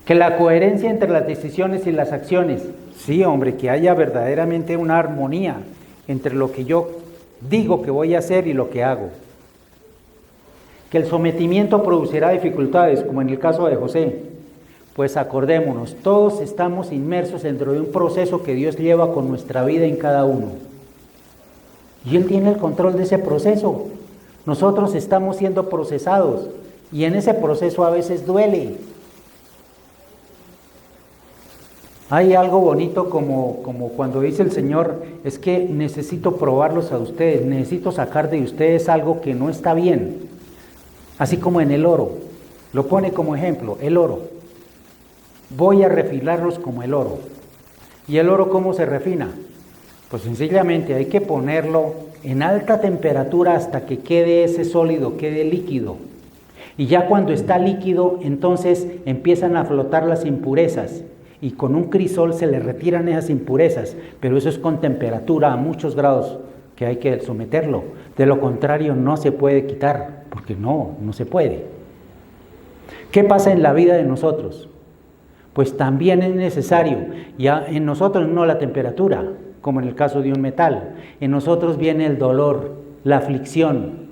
Que la coherencia entre las decisiones y las acciones. Sí, hombre, que haya verdaderamente una armonía entre lo que yo digo que voy a hacer y lo que hago. Que el sometimiento producirá dificultades, como en el caso de José. Pues acordémonos, todos estamos inmersos dentro de un proceso que Dios lleva con nuestra vida en cada uno. Y Él tiene el control de ese proceso. Nosotros estamos siendo procesados y en ese proceso a veces duele. Hay algo bonito como cuando dice el Señor, es que necesito probarlos a ustedes, necesito sacar de ustedes algo que no está bien. Así como en el oro, lo pone como ejemplo, el oro. Voy a refinarlos como el oro. ¿Y el oro cómo se refina? Pues sencillamente hay que ponerlo en alta temperatura hasta que quede ese sólido, quede líquido. Y ya cuando está líquido, entonces empiezan a flotar las impurezas. Y con un crisol se le retiran esas impurezas, pero eso es con temperatura a muchos grados que hay que someterlo. De lo contrario no se puede quitar, porque no se puede. ¿Qué pasa en la vida de nosotros? Pues también es necesario, ya en nosotros no la temperatura, como en el caso de un metal, en nosotros viene el dolor, la aflicción.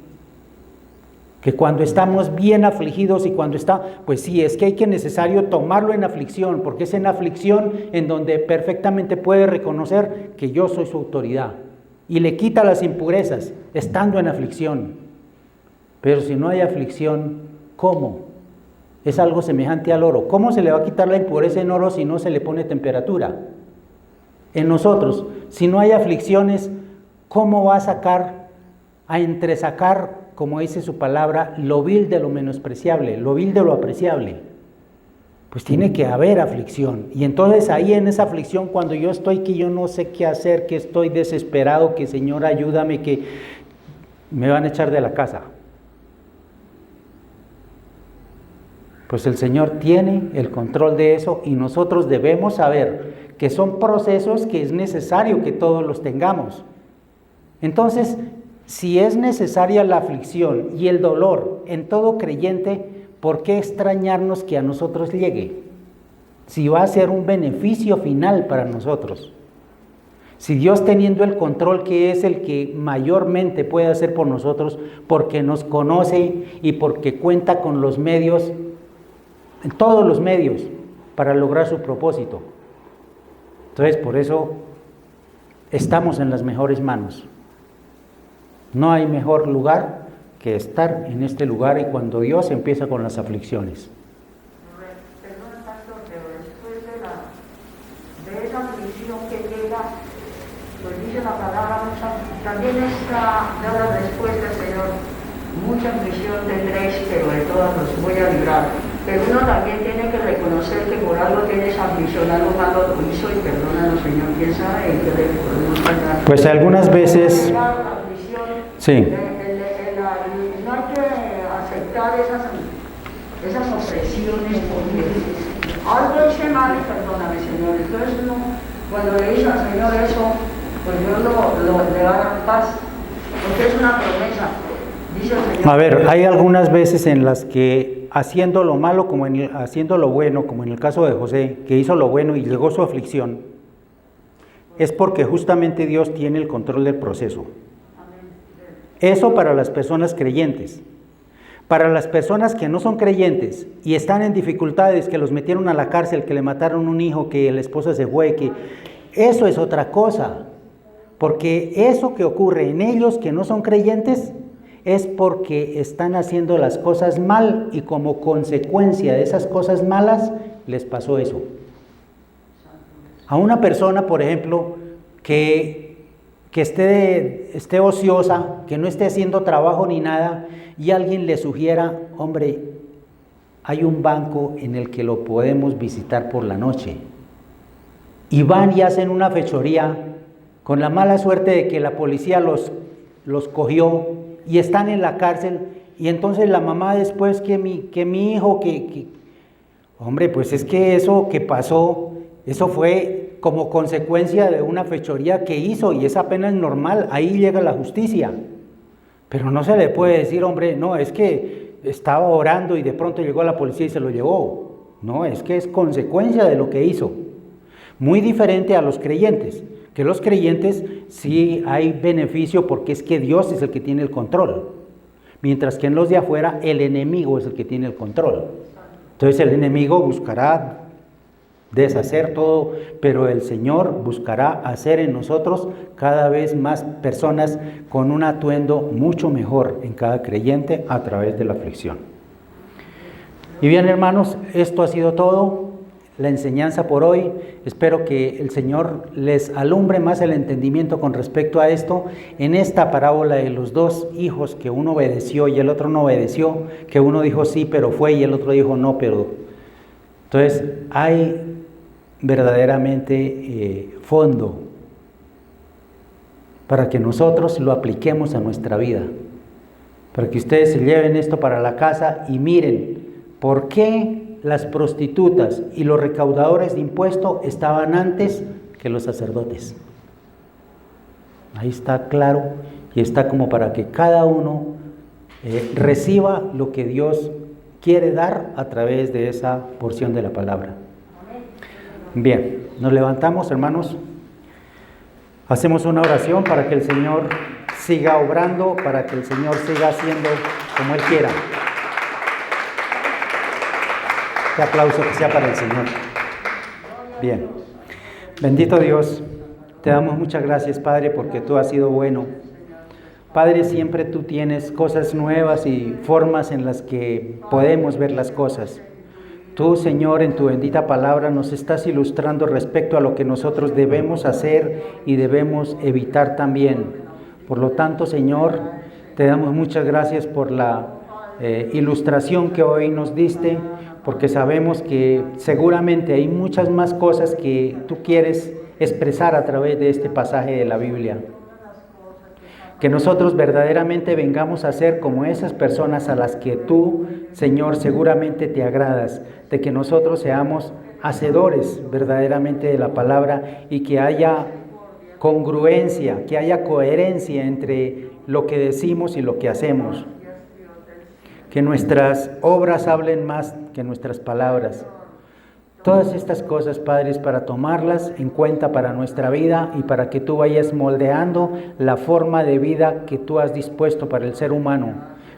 Que cuando estamos bien afligidos y cuando pues sí, es que hay que necesario tomarlo en aflicción, porque es en aflicción en donde perfectamente puede reconocer que yo soy su autoridad y le quita las impurezas, estando en aflicción. Pero si no hay aflicción, ¿cómo? Es algo semejante al oro. ¿Cómo se le va a quitar la impureza en oro si no se le pone temperatura? En nosotros, si no hay aflicciones, ¿cómo va a entresacar, como dice su palabra, lo vil de lo menospreciable, lo vil de lo apreciable? Pues tiene que haber aflicción. Y entonces ahí en esa aflicción, cuando yo estoy que yo no sé qué hacer, que estoy desesperado, que Señor ayúdame, que me van a echar de la casa. Pues el Señor tiene el control de eso y nosotros debemos saber que son procesos que es necesario que todos los tengamos. Entonces, si es necesaria la aflicción y el dolor en todo creyente, ¿por qué extrañarnos que a nosotros llegue? Si va a ser un beneficio final para nosotros. Si Dios, teniendo el control, que es el que mayormente puede hacer por nosotros, porque nos conoce y porque cuenta con los medios, todos los medios, para lograr su propósito. Entonces, por eso estamos en las mejores manos. No hay mejor lugar que estar en este lugar y cuando Dios empieza con las aflicciones. Perdón, pastor, pero después de esa aflicción que llega, pues dice la palabra, también está dada la respuesta, Señor. Mucha aflicción tendréis, pero de todas los voy a librar. Pero uno también tiene que reconocer que por algo tiene esa aflicción, algo malo lo hizo y perdónalo, Señor. ¿Quién sabe en qué le podemos fallar? Pues algunas veces... Sí. No hay que aceptar esas opresiones porque algo hice mal y perdóname, Señor. Entonces uno, cuando le dice al Señor eso, pues Dios le va a dar paz, porque es una promesa. Dice el Señor. A ver, hay algunas veces en las que haciendo lo malo como haciendo lo bueno, como en el caso de José, que hizo lo bueno y llegó su aflicción, es porque justamente Dios tiene el control del proceso. Eso para las personas creyentes. Para las personas que no son creyentes y están en dificultades, que los metieron a la cárcel, que le mataron un hijo, que la esposa se fue, que eso es otra cosa. Porque eso que ocurre en ellos que no son creyentes es porque están haciendo las cosas mal y como consecuencia de esas cosas malas les pasó eso. A una persona, por ejemplo, que esté ociosa, que no esté haciendo trabajo ni nada, y alguien le sugiera, hombre, hay un banco en el que lo podemos visitar por la noche. Y van y hacen una fechoría, con la mala suerte de que la policía los cogió y están en la cárcel, y entonces la mamá después que mi hijo, hombre, pues es que eso que pasó, eso fue como consecuencia de una fechoría que hizo y es apenas normal, ahí llega la justicia. Pero no se le puede decir, hombre, no, es que estaba orando y de pronto llegó la policía y se lo llevó. No, es que es consecuencia de lo que hizo. Muy diferente a los creyentes, que los creyentes sí hay beneficio porque es que Dios es el que tiene el control. Mientras que en los de afuera el enemigo es el que tiene el control. Entonces el enemigo buscará deshacer todo, pero el Señor buscará hacer en nosotros cada vez más personas con un atuendo mucho mejor en cada creyente a través de la aflicción. Y bien, hermanos, esto ha sido todo, la enseñanza por hoy. Espero que el Señor les alumbre más el entendimiento con respecto a esto. En esta parábola de los dos hijos, que uno obedeció y el otro no obedeció, que uno dijo sí pero fue y el otro dijo no pero. Entonces hay verdaderamente fondo para que nosotros lo apliquemos a nuestra vida, para que ustedes se lleven esto para la casa y miren por qué las prostitutas y los recaudadores de impuestos estaban antes que los sacerdotes. Ahí está claro y está como para que cada uno reciba lo que Dios quiere dar a través de esa porción de la palabra. Bien, nos levantamos, hermanos, hacemos una oración para que el Señor siga obrando, para que el Señor siga haciendo como Él quiera. Este aplauso que sea para el Señor. Bien, bendito Dios, te damos muchas gracias, Padre, porque tú has sido bueno. Padre, siempre tú tienes cosas nuevas y formas en las que podemos ver las cosas. Tú, Señor, en tu bendita palabra nos estás ilustrando respecto a lo que nosotros debemos hacer y debemos evitar también. Por lo tanto, Señor, te damos muchas gracias por la ilustración que hoy nos diste, porque sabemos que seguramente hay muchas más cosas que tú quieres expresar a través de este pasaje de la Biblia. Que nosotros verdaderamente vengamos a ser como esas personas a las que tú, Señor, seguramente te agradas, de que nosotros seamos hacedores verdaderamente de la palabra y que haya congruencia, que haya coherencia entre lo que decimos y lo que hacemos. Que nuestras obras hablen más que nuestras palabras. Todas estas cosas, Padre, es para tomarlas en cuenta para nuestra vida y para que tú vayas moldeando la forma de vida que tú has dispuesto para el ser humano,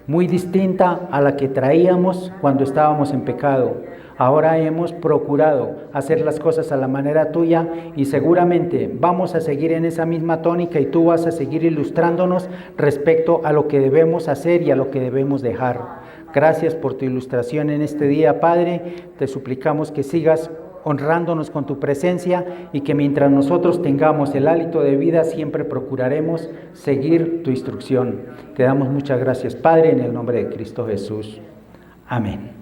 muy distinta a la que traíamos cuando estábamos en pecado. Ahora hemos procurado hacer las cosas a la manera tuya y seguramente vamos a seguir en esa misma tónica y tú vas a seguir ilustrándonos respecto a lo que debemos hacer y a lo que debemos dejar. Gracias por tu ilustración en este día, Padre. Te suplicamos que sigas honrándonos con tu presencia y que mientras nosotros tengamos el hálito de vida, siempre procuraremos seguir tu instrucción. Te damos muchas gracias, Padre, en el nombre de Cristo Jesús. Amén.